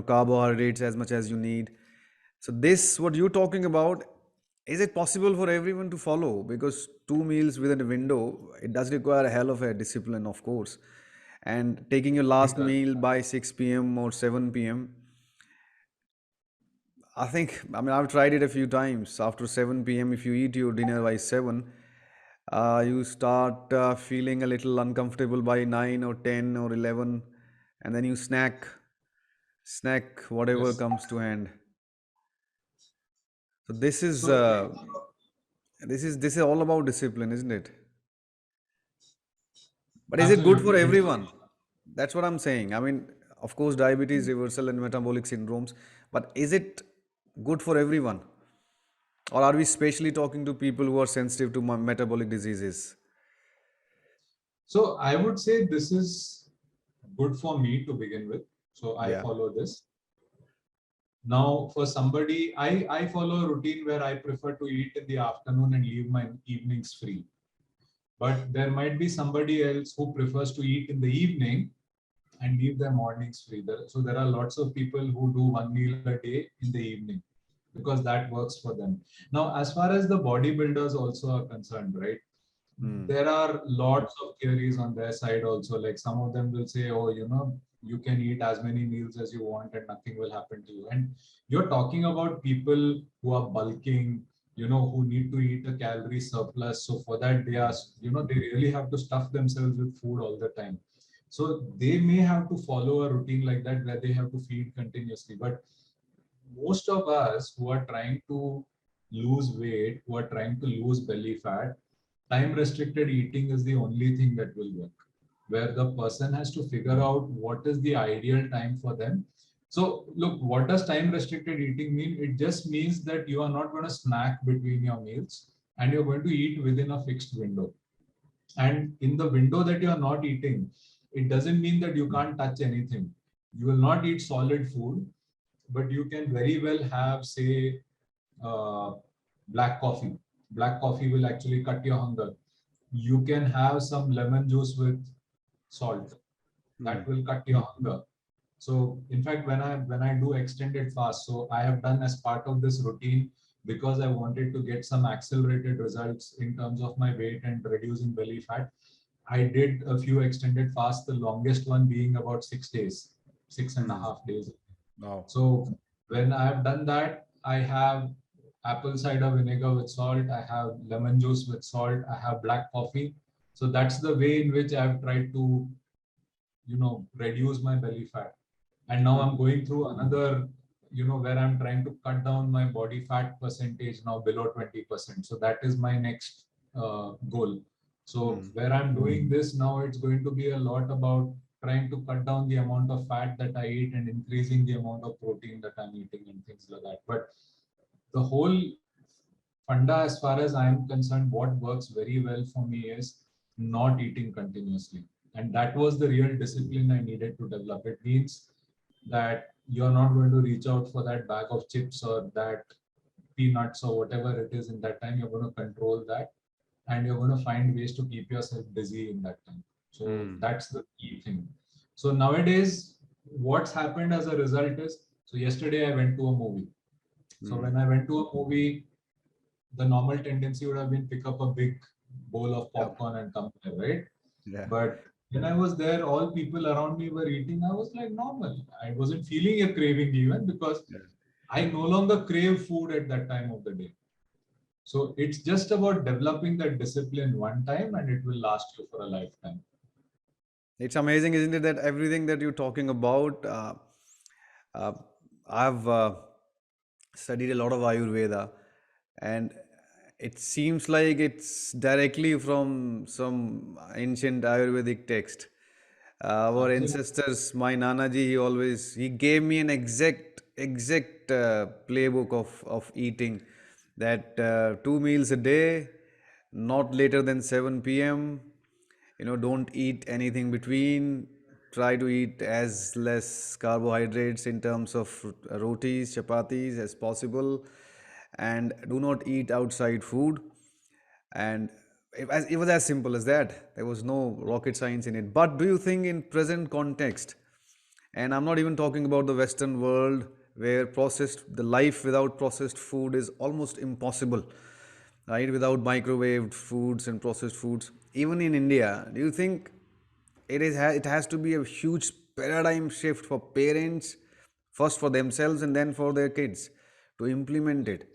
A: carbohydrates as much as you need. So this, what you're talking about, is it possible for everyone to follow? Because 2 meals within a window, it does require a hell of a discipline, of course. And taking your
B: It
A: last
B: does.
A: meal by 6 p.m. or 7 p.m., I've tried it a few times. After 7 p.m., if you eat your dinner by 7, you start feeling a little uncomfortable by 9 or 10 or 11, and then you snack whatever
B: Yes.
A: comes to hand. So this is
B: So
A: uh, this is all about discipline, isn't it? But is it good for
B: absolutely. And
A: everyone? That's what I'm saying. I mean, of course, diabetes reversal and metabolic syndromes, but is it good for everyone? Or are we specially talking to people who are sensitive to metabolic diseases?
B: So I would say this is good for me to begin with. So I
A: Yeah.
B: follow this. Now, for somebody, I follow a routine where I prefer to eat in the afternoon and leave my evenings free. But there might be somebody else who prefers to eat in the evening and leave their mornings free. So there are lots of people who do one meal a day in the evening because that works for them. Now, as far as the bodybuilders also are concerned, right?
A: Hmm.
B: There are lots of theories on their side also. Like some of them will say, oh, you can eat as many meals as you want and nothing will happen to you. And you're talking about people who are bulking, who need to eat a calorie surplus. So for that, they are, they really have to stuff themselves with food all the time. So they may have to follow a routine like that where they have to feed continuously. But most of us who are trying to lose weight, who are trying to lose belly fat, time restricted eating is the only thing that will work, where the person has to figure out what is the ideal time for them. So, look, what does time restricted eating mean? It just means that you are not going to snack between your meals and you're going to eat within a fixed window. And in the window that you are not eating, it doesn't mean that you can't touch anything. You will not eat solid food, but you can very well have, say, uh, black coffee. Black coffee will actually cut your hunger. You can have some lemon juice with salt.
A: Hmm.
B: That will cut your hunger. So in fact, when I do extended fast, so I have done as part of this routine because I wanted to get some accelerated results in terms of my weight and reducing belly fat. I did a few extended fasts, the longest one being about 6 days, six and a
A: Hmm.
B: half days.
A: Wow.
B: So when I have done that, I have apple cider vinegar with salt, I have lemon juice with salt, I have black coffee. So that's the way in which I've tried to, reduce my belly fat. And now I'm going through another, where I'm trying to cut down my body fat percentage now below 20%. So that is my next goal. So
A: Hmm.
B: where I'm doing this now, it's going to be a lot about trying to cut down the amount of fat that I eat and increasing the amount of protein that I'm eating and things like that. But the whole funda, as far as I am concerned, what works very well for me is not eating continuously. And that was the real discipline I needed to develop. It means that you're not going to reach out for that bag of chips or that peanuts or whatever it is in that time. You're going to control that and you're going to find ways to keep yourself busy in that time. So
A: Hmm.
B: that's the key thing. So nowadays, what's happened as a result is, so yesterday I went to a movie. So
A: Hmm.
B: when I went to a movie, the normal tendency would have been pick up a big bowl of
A: Yep.
B: popcorn and come there, right?
A: Yeah.
B: But when I was there, all people around me were eating. I was like normal. I wasn't feeling a craving even because
A: Yeah.
B: I no longer crave food at that time of the day. So it's just about developing that discipline one time and it will last you for a lifetime.
A: It's amazing, isn't it, that everything that you're talking about, uh, I've studied a lot of Ayurveda, and it seems like it's directly from some ancient Ayurvedic text. Our
B: Absolutely.
A: ancestors, my Nanaji, he gave me an exact playbook of eating, that 2 meals a day, not later than 7 p.m. Don't eat anything between. Try to eat as less carbohydrates in terms of rotis, chapatis as possible, and do not eat outside food. And it was as simple as that. There was no rocket science in it. But do you think, in present context, and I'm not even talking about the Western world, where the life without processed food is almost impossible, right? Without microwaved foods and processed foods. Even in India, do you think it has to be a huge paradigm shift for parents, first for themselves and then for their kids, to implement it?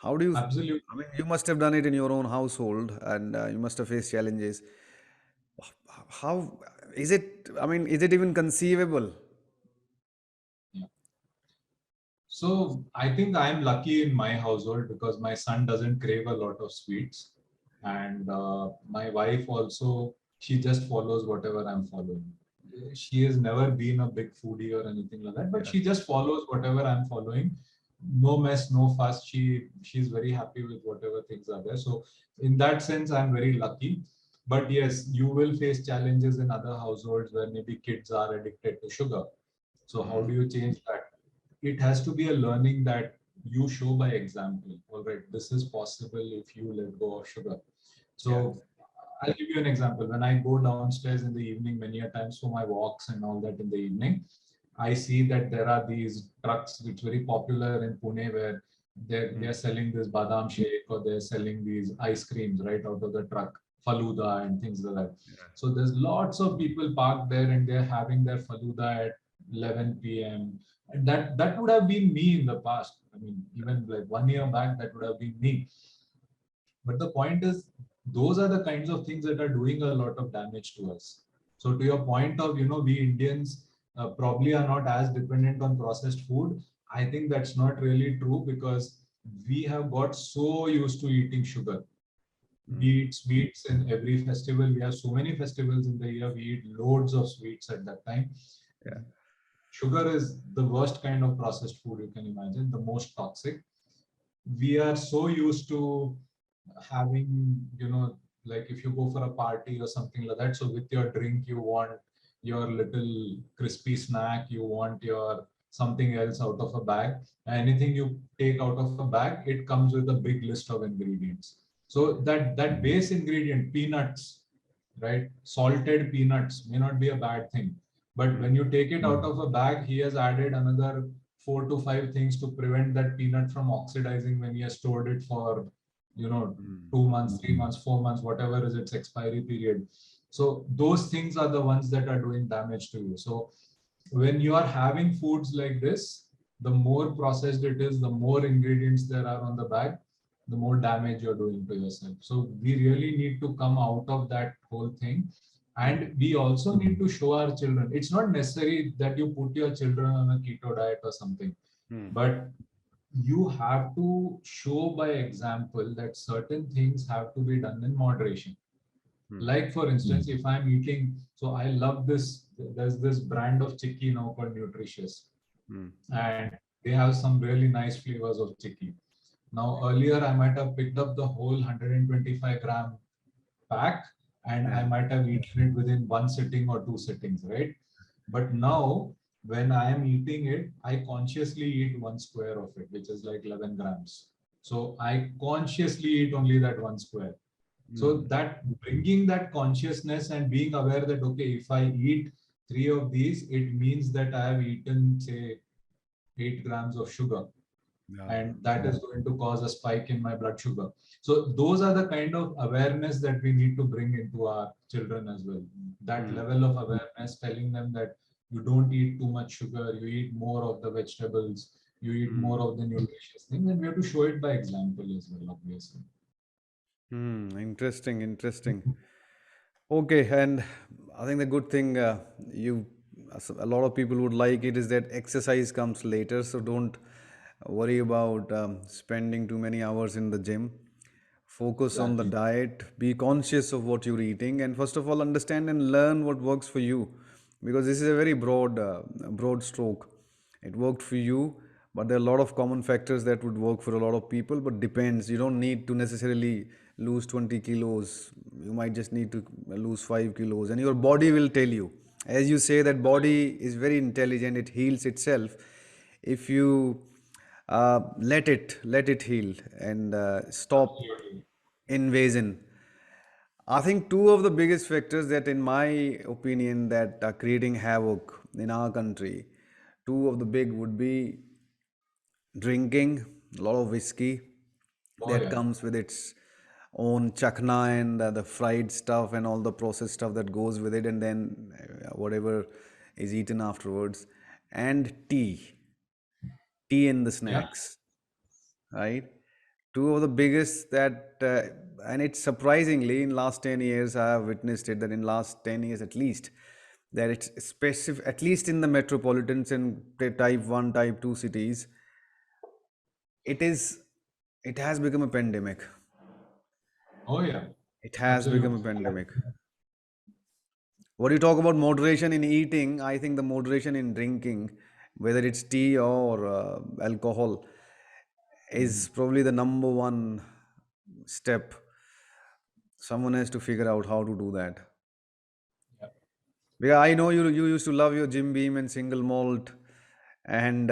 A: How do you,
B: Absolutely.
A: I mean, you must have done it in your own household, and you must have faced challenges. How is it? I mean, is it even conceivable?
B: Yeah. So I think I'm lucky in my household because my son doesn't crave a lot of sweets, and my wife also, she just follows whatever I'm following. She has never been a big foodie or anything like that, but
A: Yeah.
B: she just follows whatever I'm following. no mess, no fuss. She's very happy with whatever things are there. So in that sense, I'm very lucky. But yes, you will face challenges in other households where maybe kids are addicted to sugar. So how do you change that? It has to be a learning that you show by example. All right, this is possible if you let go of sugar.
A: Yeah.
B: So I'll give you an example. When I go downstairs in the evening, many a times for my walks and all that in the evening, I see that there are these trucks which very popular in Pune where they're selling this badam shake or they're selling these ice creams right out of the truck, faluda and things like that. So there's lots of people parked there and they're having their faluda at 11 p.m. And that would have been me in the past. I mean, even like 1 year back, that would have been me. But the point is, those are the kinds of things that are doing a lot of damage to us. So to your point of, we Indians probably are not as dependent on processed food. I think that's not really true because we have got so used to eating sugar. We eat sweets in every festival. We have so many festivals in the year. We eat loads of sweets at that time.
A: Yeah.
B: Sugar is the worst kind of processed food you can imagine, the most toxic. We are so used to having, like if you go for a party or something like that, so with your drink you want your little crispy snack, you want your something else out of a bag. Anything you take out of a bag, it comes with a big list of ingredients. So that base ingredient, peanuts, right, salted peanuts may not be a bad thing, but when you take it out of a bag, he has added another 4 to 5 things to prevent that peanut from oxidizing when he has stored it for, you know, 2 months, 3 months, 4 months, whatever is its expiry period. So those things are the ones that are doing damage to you. So when you are having foods like this, the more processed it is, the more ingredients there are on the bag, the more damage you're doing to yourself. So we really need to come out of that whole thing. And we also need to show our children. It's not necessary that you put your children on a keto diet or something, but you have to show by example that certain things have to be done in moderation. Like for instance, if I'm eating, so I love this, there's this brand of chicky now called Nutritious, and they have some really nice flavors of chicky. Now earlier I might have picked up the whole 125-gram pack and I might have eaten it within one sitting or two sittings, right? But now when I am eating it, I consciously eat one square of it, which is like 11 grams. So I consciously eat only that one square. So that bringing that consciousness and being aware that, okay, if I eat 3 of these, it means that I have eaten, say, 8 grams of sugar. And that is going to cause a spike in my blood sugar. So those are the kind of awareness that we need to bring into our children as well. That level of awareness, telling them that you don't eat too much sugar, you eat more of the vegetables, you eat more of the nutritious things, and we have to show it by example as well, obviously.
A: Interesting, interesting. Okay, and I think the good thing you a lot of people would like it is that exercise comes later, so don't worry about spending too many hours in the gym. Focus on the
B: Exactly.
A: diet, be conscious of what you're eating, and first of all, understand and learn what works for you, because this is a very broad stroke. It worked for you, but there are a lot of common factors that would work for a lot of people, but depends. You don't need to necessarily lose 20 kilos. You might just need to lose 5 kilos, and your body will tell you. As you say, that body is very intelligent, it heals itself if you let it heal and stop
B: Absolutely.
A: invasion. I think two of the biggest factors that, in my opinion, that are creating havoc in our country, two of the big would be drinking a lot of whiskey
B: Oh,
A: that
B: yeah.
A: comes with its own chakna and the fried stuff and all the processed stuff that goes with it, and then whatever is eaten afterwards, and tea in the
B: Yeah.
A: snacks, right? Two of the biggest that, and it's surprisingly in last 10 years I have witnessed it, that in last 10 years at least, that it's specific, at least in the metropolitans and type 1 type 2 cities, it is it has become a pandemic.
B: Oh, yeah.
A: It has become a
B: Absolutely.
A: pandemic. What you talk about moderation in eating, I think the moderation in drinking, whether it's tea or alcohol, is probably the number one step. Someone has to figure out how to do that.
B: Yeah.
A: Because I know you used to love your Jim Beam and single malt and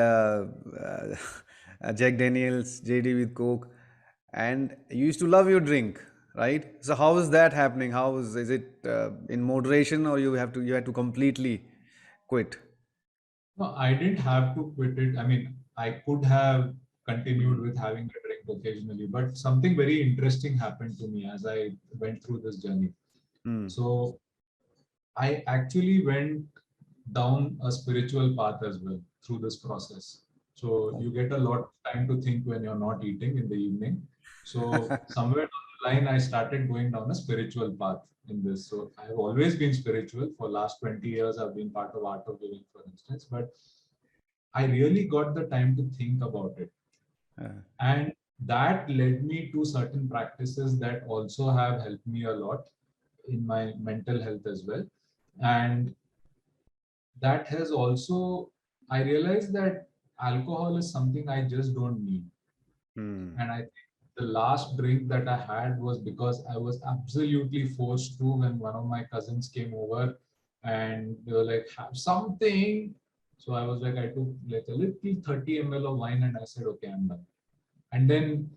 A: Jack Daniels, JD with Coke, and you used to love your drink, right? So how is that happening? How is it in moderation, or you had to completely quit?
B: No, I didn't have to quit it. I mean, I could have continued with having a drink occasionally, but something very interesting happened to me as I went through this journey.
A: Hmm.
B: So I actually went down a spiritual path as well through this process. So you get a lot of time to think when you're not eating in the evening. So somewhere down the line, I started going down a spiritual path in this. So I've always been spiritual. For last 20 years, I've been part of Art of Living, for instance. But I really got the time to think about it.
A: Uh,
B: And that led me to certain practices that also have helped me a lot in my mental health as well. And that has also, I realized that alcohol is something I just don't need.
A: hmm.
B: And I think the last drink that I had was because I was absolutely forced to when one of my cousins came over and they were like, have something. So I was like, I took like a little 30 ml of wine and I said, okay, I'm done. And then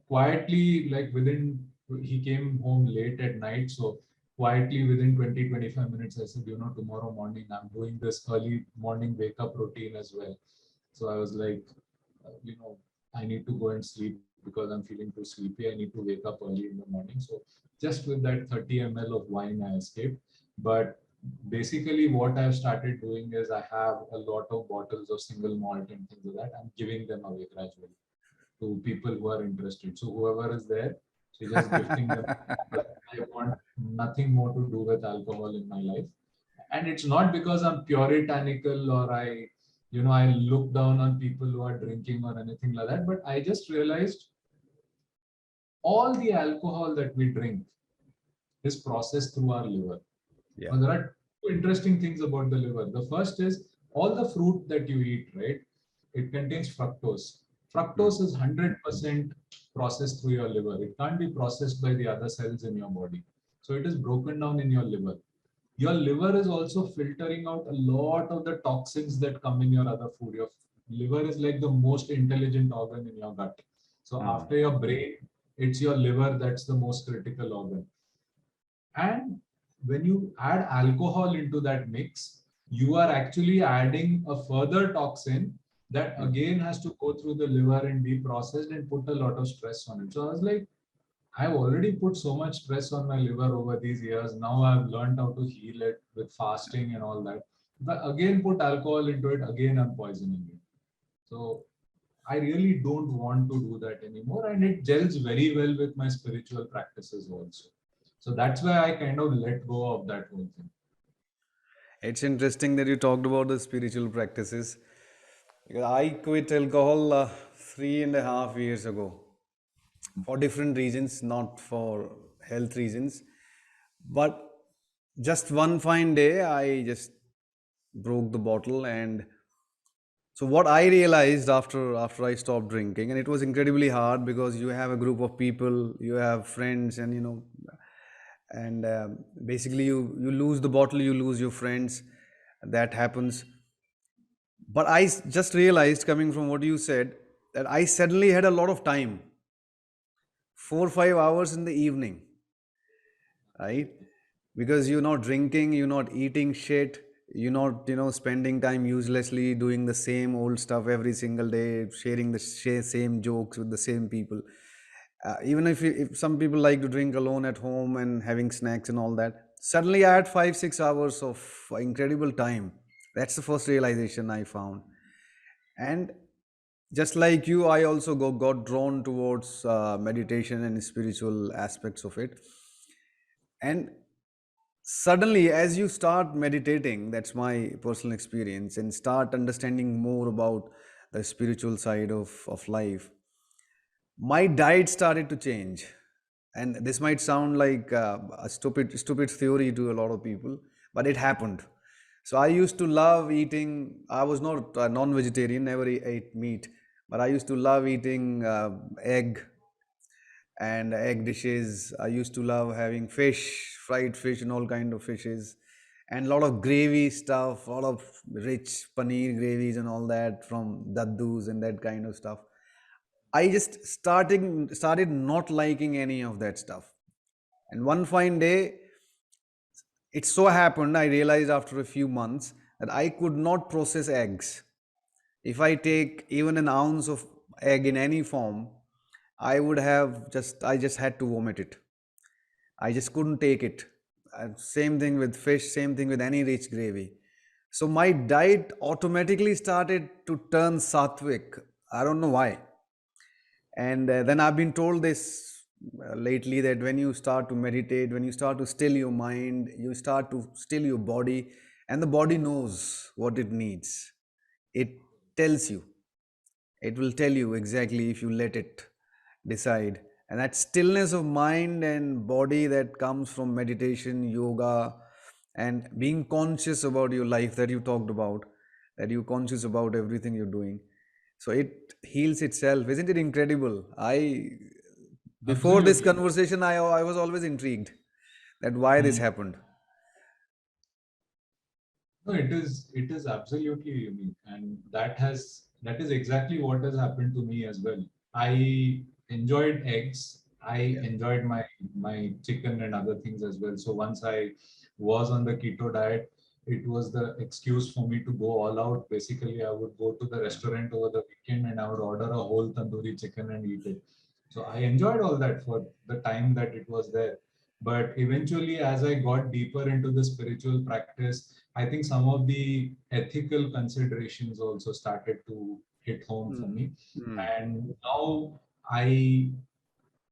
B: quietly, like within, he came home late at night. So quietly within 20-25 minutes, I said, tomorrow morning, I'm doing this early morning wake up routine as well. So I was like, I need to go and sleep because I'm feeling too sleepy. I need to wake up early in the morning. So just with that 30 ml of wine, I escaped. But basically, what I've started doing is I have a lot of bottles of single malt and things like that. I'm giving them away gradually to people who are interested. So whoever is there, so just gifting them. I want nothing more to do with alcohol in my life. And it's not because I'm puritanical or I look down on people who are drinking or anything like that. But I just realized all the alcohol that we drink is processed through our liver.
A: Yeah.
B: Now, there are two interesting things about the liver. The first is all the fruit that you eat, right? It contains fructose.
A: Hmm.
B: Fructose is 100% processed through your liver. It can't be processed by the other cells in your body. So it is broken down in your liver. Your liver is also filtering out a lot of the toxins that come in your other food. Your liver is like the most intelligent organ in your gut. So
A: Hmm.
B: after your brain, it's your liver that's the most critical organ. And when you add alcohol into that mix, you are actually adding a further toxin that
A: Hmm.
B: again has to go through the liver and be processed and put a lot of stress on it. So I was like, I've already put so much stress on my liver over these years. Now I've learned how to heal it with fasting and all that. But again, put alcohol into it, again, I'm poisoning it. So I really don't want to do that anymore. And it gels very well with my spiritual practices also. So that's why I kind of let go of that whole thing.
A: It's interesting that you talked about the spiritual practices because I quit alcohol 3.5 years ago for different reasons, not for health reasons. But just one fine day, I just broke the bottle. And so what I realized after I stopped drinking, and it was incredibly hard because you have a group of people, you have friends, and and basically you lose the bottle, you lose your friends. That happens. But just realized, coming from what you said, that I suddenly had a lot of time, 4 or 5 hours in the evening, right? Because you're not drinking, you're not eating shit, you're not spending time uselessly doing the same old stuff every single day, sharing the same jokes with the same people. Even if some people like to drink alone at home and having snacks and all that, suddenly I had 5 6 hours of incredible time. That's the first realization I found. And just like you, I also got drawn towards meditation and spiritual aspects of it. And suddenly, as you start meditating, that's my personal experience, and start understanding more about the spiritual side of life, my diet started to change. And this might sound like a stupid theory to a lot of people, but it happened. So I used to love eating. I was not a non-vegetarian, never ate meat, but I used to love eating egg and egg dishes. I used to love having fish, fried fish, and all kind of fishes, and a lot of gravy stuff, a lot of rich paneer gravies and all that from daddus and that kind of stuff. I just started not liking any of that stuff. And one fine day, it so happened I realized after a few months that I could not process eggs. If I take even an ounce of egg in any form, I just had to vomit it. I just couldn't take it. Same thing with fish, same thing with any rich gravy. So my diet automatically started to turn sattvic. I don't know why. And then I've been told this lately, that when you start to meditate, when you start to still your mind, you start to still your body, and the body knows what it needs. It tells you, it will tell you exactly if you let it decide. And that stillness of mind and body that comes from meditation, yoga, and being conscious about your life that you talked about, that you're conscious about everything you're doing. So it heals itself. Isn't it incredible? Before this
B: Absolutely.
A: conversation, I was always intrigued that why this
B: Hmm.
A: happened.
B: No, it is absolutely unique, and that is exactly what has happened to me as well. I enjoyed eggs. I
A: Yeah.
B: enjoyed my chicken and other things as well. So once I was on the keto diet, it was the excuse for me to go all out. Basically, I would go to the
A: Yeah.
B: restaurant over the weekend and I would order a whole tandoori chicken and eat it. So I enjoyed all that for the time that it was there. But eventually, as I got deeper into the spiritual practice, I think some of the ethical considerations also started to hit home for
A: Hmm.
B: me.
A: Hmm.
B: And now I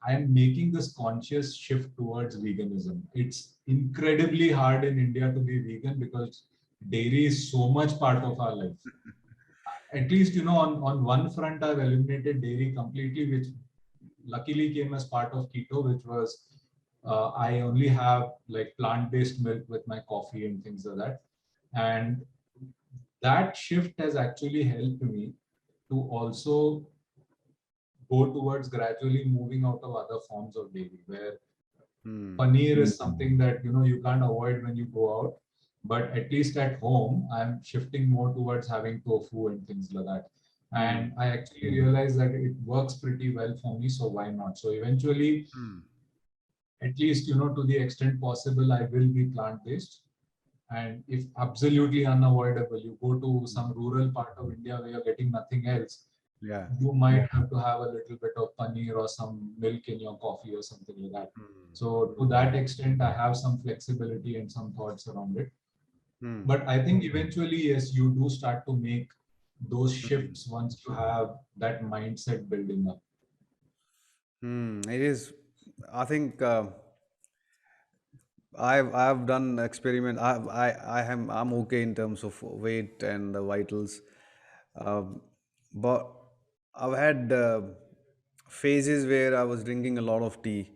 B: I am making this conscious shift towards veganism. It's incredibly hard in India to be vegan because dairy is so much part of our life. At least, on one front, I've eliminated dairy completely, which luckily came as part of keto, which was I only have like plant-based milk with my coffee and things like that. And that shift has actually helped me to also go towards gradually moving out of other forms of dairy, where
A: Hmm.
B: paneer is something that you can't avoid when you go out, but at least at home I'm shifting more towards having tofu and things like that.
A: Hmm.
B: And I actually realized that it works pretty well for me, so why not? So eventually,
A: Hmm.
B: at least to the extent possible, I will be plant based. And if absolutely unavoidable, you go to some rural part of India where you're getting nothing else,
A: Yeah.
B: you might have to have a little bit of paneer or some milk in your coffee or something like that.
A: Hmm.
B: So to that extent, I have some flexibility and some thoughts around it.
A: Hmm.
B: But I think eventually, yes, you do start to make those
A: Hmm.
B: shifts once you have that mindset building up.
A: Hmm. It is. I think I've done experiment. I'm okay in terms of weight and the vitals, um, but I've had phases where I was drinking a lot of tea,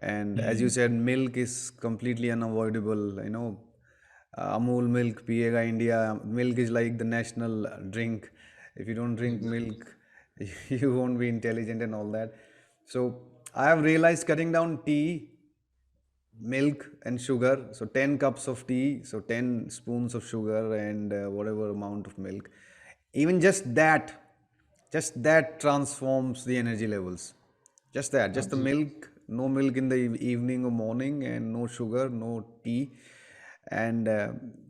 A: and as you
B: Hmm.
A: said, milk is completely unavoidable. Amul milk, piega India. Milk is like the national drink. If you don't drink
B: Exactly.
A: milk, you won't be intelligent and all that. So I have realized cutting down tea, milk and sugar, so 10 cups of tea, so 10 spoons of sugar, and whatever amount of milk, even just that transforms the energy levels. Just that, just the
B: Absolutely.
A: milk, no milk in the evening or morning, and no sugar, no tea. And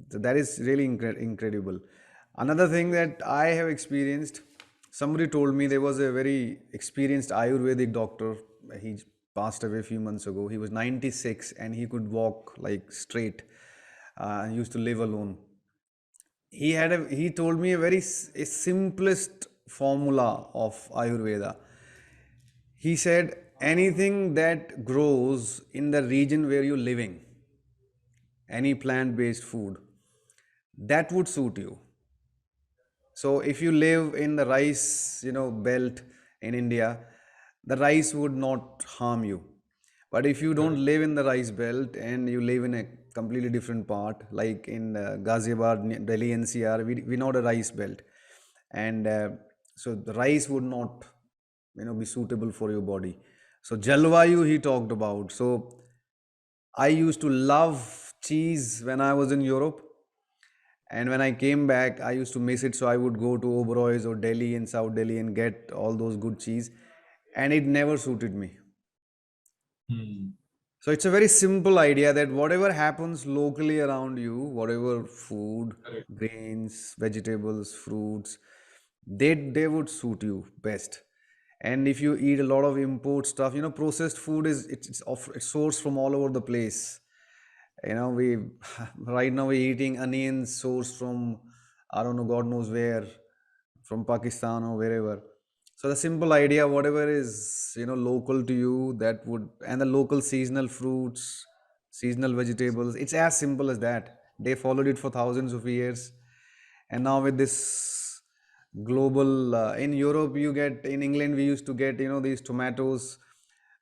A: so that is really incredible. Another thing that I have experienced, somebody told me, there was a very experienced Ayurvedic doctor. He passed away a few months ago. He was 96 and he could walk like straight. He used to live alone. He told me a simplest formula of Ayurveda. He said anything that grows in the region where you're living, any plant-based food, that would suit you. So if you live in the rice, belt in India, the rice would not harm you. But if you don't
B: Correct.
A: live in the rice belt and you live in a completely different part, like in Ghaziabad, Delhi NCR, we know the rice belt. And So the rice would not, be suitable for your body. So Jalvayu he talked about. So I used to love cheese when I was in Europe. And when I came back, I used to miss it. So I would go to Oberoi's or Delhi in South Delhi and get all those good cheese. And it never suited me.
B: Hmm.
A: So it's a very simple idea that whatever happens locally around you, whatever food,
B: Correct.
A: grains, vegetables, fruits, they would suit you best. And if you eat a lot of import stuff, processed food is it's sourced from all over the place. We right now we're eating onions sourced from I don't know God knows where, from Pakistan or wherever. So the simple idea, whatever is local to you, that would, and the local seasonal fruits, seasonal vegetables, it's as simple as that. They followed it for thousands of years, and now with this global, in Europe you get, in England we used to get these tomatoes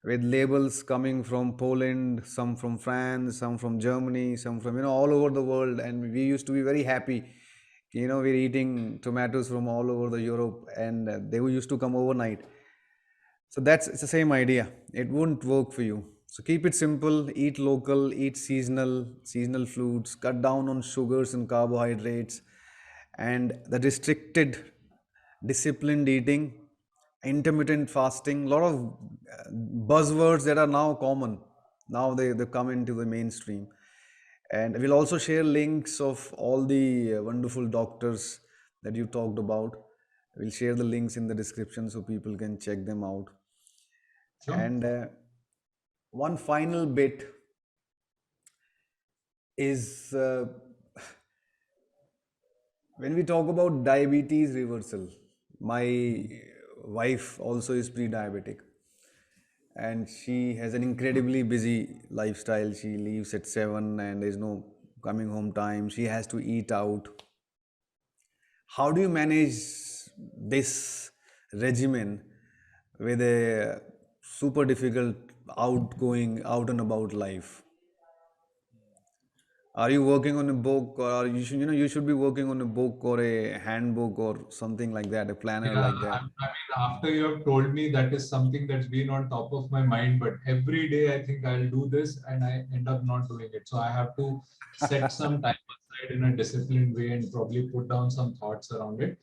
A: with labels coming from Poland, some from France, some from Germany, some from all over the world, and we used to be very happy. We're eating tomatoes from all over the Europe, and they used to come overnight. So it's the same idea. It wouldn't work for you. So keep it simple, eat local, eat seasonal foods, cut down on sugars and carbohydrates, and the restricted, disciplined eating, intermittent fasting, a lot of buzzwords that are now common. Now they come into the mainstream. And we'll also share links of all the wonderful doctors that you talked about. We'll share the links in the description so people can check them out.
B: Sure.
A: And one final bit is, when we talk about diabetes reversal, my wife also is pre-diabetic, and she has an incredibly busy lifestyle. She leaves at 7 and there's no coming home time. She has to eat out. How do you manage this regimen with a super difficult outgoing out and about life? Are you working on a book, or you should be working on a book or a handbook or something like that, a planner
B: Yeah,
A: like that?
B: I mean, after you have told me, that is something that's been on top of my mind, but every day I think I'll do this and I end up not doing it. So I have to set some time aside in a disciplined way and probably put down some thoughts around it.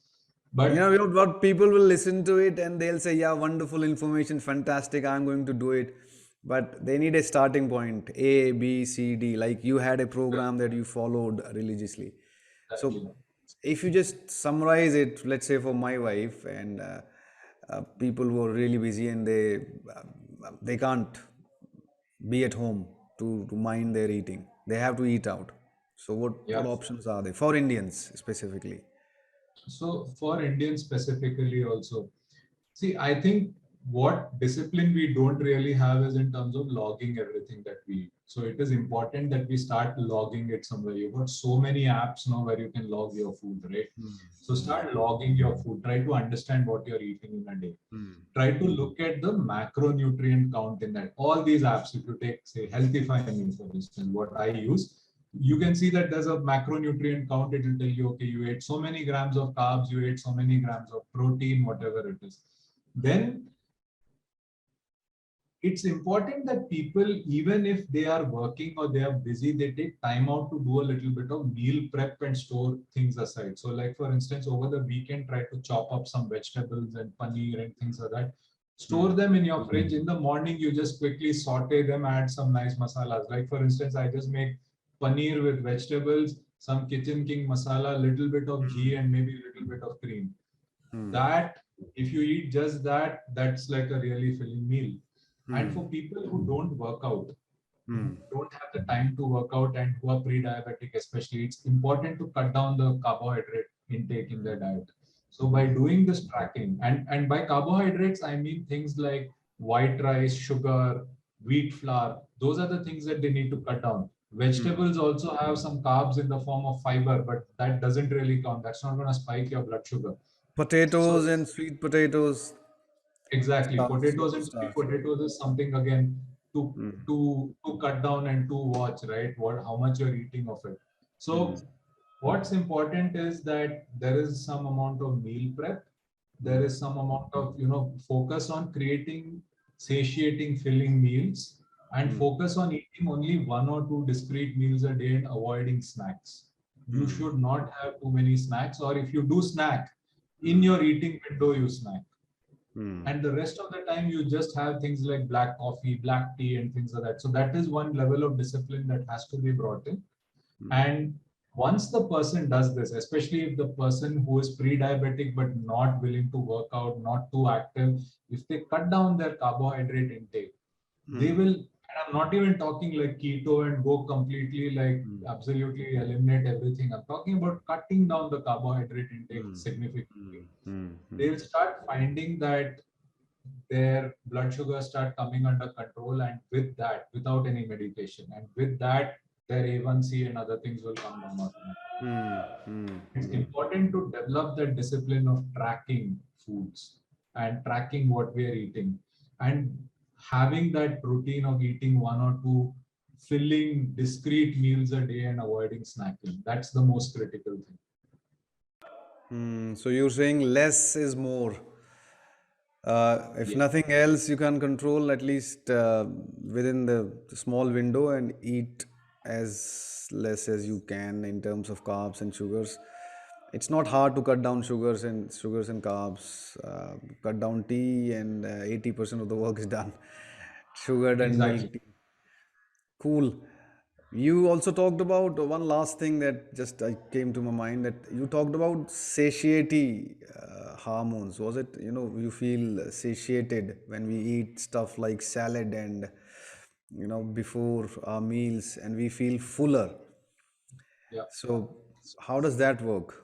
B: But
A: What people will listen to it and they'll say, yeah, wonderful information, fantastic, I'm going to do it. But they need a starting point, A, B, C, D. Like you had a program that you followed religiously. So
B: exactly.
A: if you just summarize it, let's say for my wife and people who are really busy and they can't be at home to mind their eating. They have to eat out. So what
B: Yeah.
A: options are there for Indians specifically?
B: So for Indians specifically also, see, I think what discipline we don't really have is in terms of logging everything that we eat. So it is important that we start logging it somewhere. You've got so many apps now where you can log your food, right? So start logging your food. Try to understand what you're eating in a day. Try to look at the macronutrient count in that. All these apps, if you take, say, Healthify Me, for instance, what I use, you can see that there's a macronutrient count. It will tell you, okay, you ate so many grams of carbs, you ate so many grams of protein, whatever it is. Then it's important that people, even if they are working or they are busy, they take time out to do a little bit of meal prep and store things aside. So, like for instance, over the weekend, try to chop up some vegetables and paneer and things like that. Store them in your fridge. In the morning, you just quickly saute them, add some nice masalas. Like for instance, I just make paneer with vegetables, some kitchen king masala, little bit of ghee, and maybe a little bit of cream. That, if you eat just that, that's like a really filling meal. And for people who don't work out, who don't have the time to work out and who are pre-diabetic especially, it's important to cut down the carbohydrate intake in their diet. So by doing this tracking, and by carbohydrates, I mean things like white rice, sugar, wheat flour, those are the things that they need to cut down. Vegetables also have some carbs in the form of fiber, but that doesn't really count. That's not going to spike your blood sugar. So
A: Potatoes and sweet potatoes,
B: exactly.
A: starch,
B: Potatoes and sweet
A: starch.
B: potatoes is something again to cut down and to watch, right? What how much you're eating of it. So what's important is that there is some amount of meal prep. there is some amount of focus on creating satiating filling meals, and focus on eating only one or two discrete meals a day and avoiding snacks. You should not have too many snacks, or if you do snack, in your eating window you snack, and the rest of the time you just have things like black coffee, black tea, and things like that. So that is one level of discipline that has to be brought in. And once the person does this, especially if the person who is pre-diabetic but not willing to work out, not too active, if they cut down their carbohydrate intake, they will, and I'm not even talking like keto and go completely like absolutely eliminate everything. I'm talking about cutting down the carbohydrate intake significantly. They'll start finding that their blood sugar start coming under control, and with that, without any medication, and with that, their A1C and other things will come down automatically. It's important to develop that discipline of tracking foods and tracking what we are eating, and having that routine of eating one or two filling discrete meals a day and avoiding snacking. That's the most critical thing.
A: So you're saying less is more. If nothing else, you can control at least within the small window and eat as less as you can in terms of carbs and sugars. It's not hard to cut down sugars and carbs. Cut down tea, and 80% of the work is done. Sugar and milk
B: Exactly.
A: tea. Cool. You also talked about one last thing that just came to my mind, that you talked about satiety hormones. Was it, you feel satiated when we eat stuff like salad and, before our meals, and we feel fuller.
B: Yeah.
A: So, how does that work?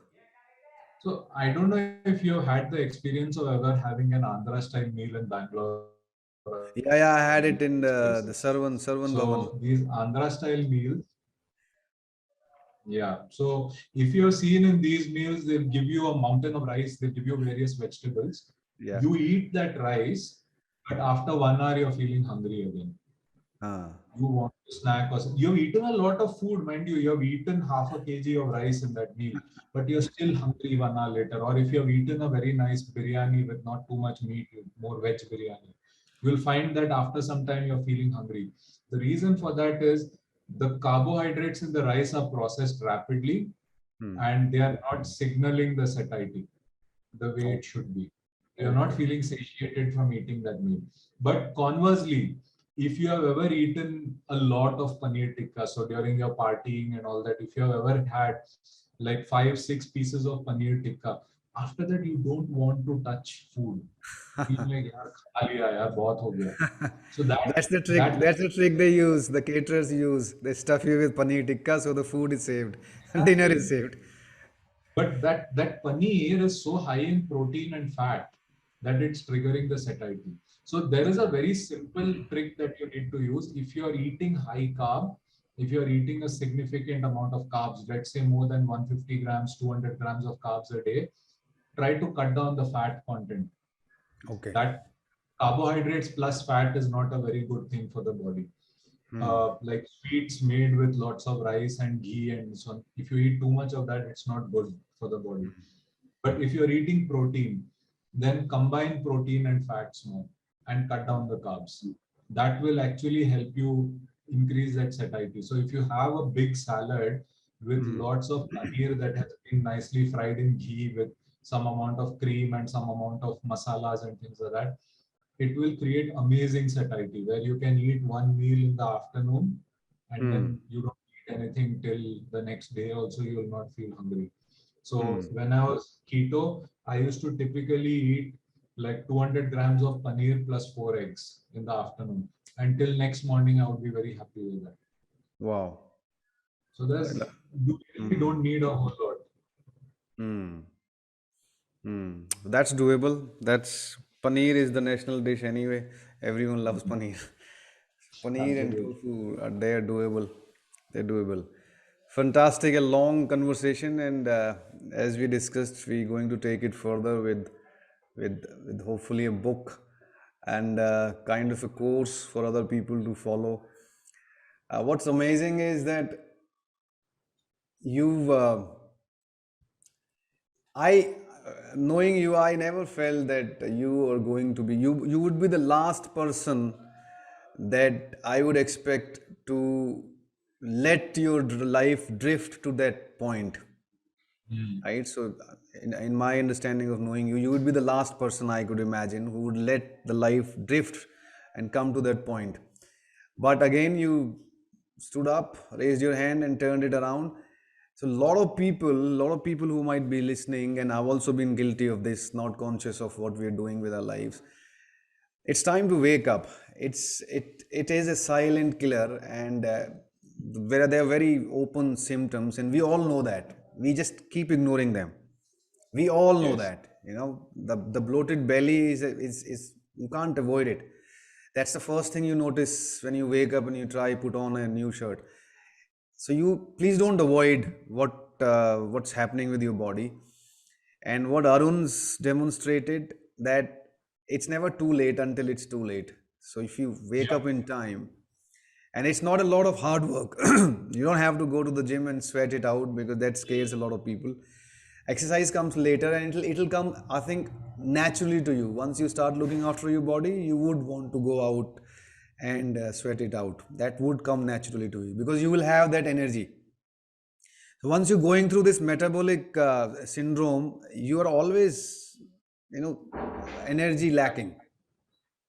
B: So I don't know if you've had the experience of ever having an Andhra style meal in Bangalore or any of these
A: Yeah, yeah, I
B: places.
A: had it in the
B: So
A: Sarvan
B: these
A: Bhavan.
B: Andhra style meals, yeah. So if you're seen in these meals, they'll give you a mountain of rice, they'll give you various vegetables.
A: Yeah.
B: You eat that rice, but after 1 hour, you're feeling hungry again.
A: Ah.
B: You want to snack or something. You've eaten a lot of food, mind you. You've eaten half a kg of rice in that meal, but you're still hungry 1 hour later. Or if you've eaten a very nice biryani with not too much meat, more veg biryani, you'll find that after some time you're feeling hungry. The reason for that is the carbohydrates in the rice are processed rapidly, and they are not signaling the satiety the way it should be. You're not
A: Okay.
B: feeling satiated from eating that meal. But conversely, if you have ever eaten a lot of paneer tikka, so during your partying and all that, if you have ever had like 5, 6 pieces of paneer tikka, after that you don't want to touch food. You feel like yaar kha liya yaar, bahut ho gaya. So
A: That's the trick.
B: that
A: That's the trick they use. The caterers use. They stuff you with paneer tikka, so the food is saved, dinner
B: exactly.
A: is saved.
B: But that paneer is so high in protein and fat that it's triggering the satiety. So there is a very simple trick that you need to use. If you are eating high carb, if you are eating a significant amount of carbs, let's say more than 150 grams, 200 grams of carbs a day, try to cut down the fat content.
A: Okay.
B: That carbohydrates plus fat is not a very good thing for the body. Like sweets made with lots of rice and ghee and so on. If you eat too much of that, it's not good for the body. But if you're eating protein, then combine protein and fats more and cut down the carbs. That will actually help you increase that satiety. So if you have a big salad with lots of paneer that has been nicely fried in ghee with some amount of cream and some amount of masalas and things like that, it will create amazing satiety where you can eat one meal in the afternoon and then you don't eat anything till the next day. Also, you will not feel hungry. So when I was keto, I used to typically eat like 200 grams of paneer plus 4 eggs in the afternoon. Until next morning, I would be very happy with that.
A: Wow.
B: So you really don't need a whole lot.
A: That's doable. That's paneer is the national dish anyway. Everyone loves paneer. Paneer and
B: Absolutely.
A: tofu are they're doable. They're doable. Fantastic, a long conversation, and as we discussed, we're going to take it further with hopefully a book and kind of a course for other people to follow. What's amazing is that you've I knowing you, I never felt that you are going to be, you would be the last person that I would expect to let your life drift to that point,
B: Mm.
A: right? So, in my understanding of knowing you, you would be the last person I could imagine who would let the life drift and come to that point. But again, you stood up, raised your hand, and turned it around. So, a lot of people who might be listening, and I've also been guilty of this, not conscious of what we're doing with our lives. It's time to wake up. It is a silent killer, and where there are very open symptoms, and we all know that. We just keep ignoring them. We all know
B: Yes.
A: that. The bloated belly is you can't avoid it. That's the first thing you notice when you wake up and you try put on a new shirt. So you please don't avoid what's happening with your body. And what Arun's demonstrated, that it's never too late until it's too late. So if you wake
B: Yeah.
A: up in time, and it's not a lot of hard work, you don't have to go to the gym and sweat it out, because that scares a lot of people. Exercise comes later, and it'll come, I think, naturally to you. Once you start looking after your body, you would want to go out and sweat it out. That would come naturally to you, because you will have that energy. So once you're going through this metabolic syndrome, you are always, you know, energy lacking.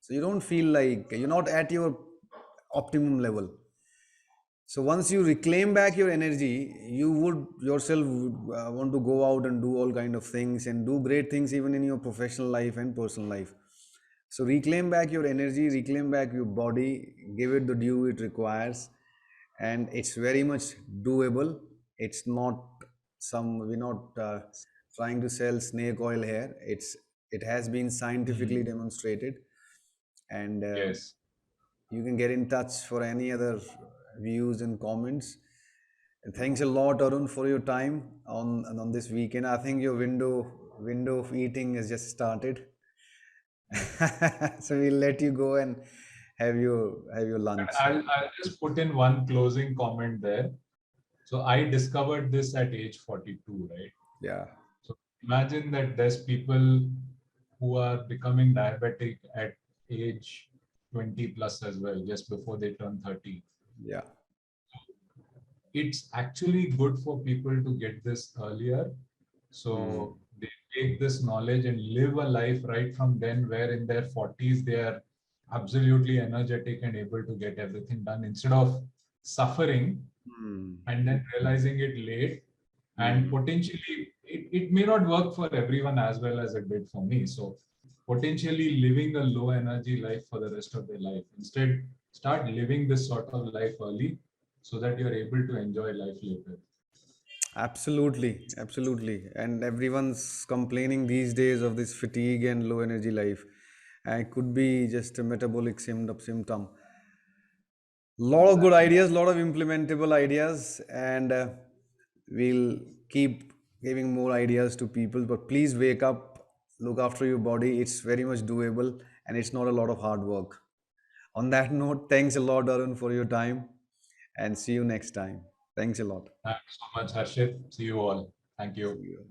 A: So you don't feel like you're not at your optimum level. So once you reclaim back your energy, you would yourself want to go out and do all kind of things and do great things even in your professional life and personal life. So reclaim back your energy, reclaim back your body, give it the due it requires, and it's very much doable. It's not we're not trying to sell snake oil here. It has been scientifically
B: Mm.
A: demonstrated, and
B: Yes.
A: you can get in touch for any other views and comments. And thanks a lot, Arun, for your time on this weekend. I think your window of eating has just started. So we'll let you go and have your lunch.
B: I'll just put in one closing comment there. So I discovered this at age 42, right?
A: Yeah,
B: So imagine that there's people who are becoming diabetic at age 20 plus as well, just before they turn 30.
A: yeah.
B: It's actually good for people to get this earlier.
A: Hmm.
B: So they take this knowledge and live a life right from then, where in their 40s they are absolutely energetic and able to get everything done instead of suffering
A: Hmm.
B: and then realizing it late. And
A: Hmm.
B: potentially it may not work for everyone as well as it did for me. So potentially living a low energy life for the rest of their life. Instead, start living this sort of life early so that you're able to enjoy life later.
A: Absolutely, absolutely. And everyone's complaining these days of this fatigue and low energy life. And it could be just a metabolic symptom. Lot of good
B: Exactly.
A: ideas, lot of implementable ideas, and we'll keep giving more ideas to people. But please wake up, look after your body. It's very much doable, and it's not a lot of hard work. On that note, thanks a lot, Arun, for your time, and see you next time. Thanks a lot.
B: Thanks so much, Harshit. See you all. Thank
A: See
B: you.
A: you.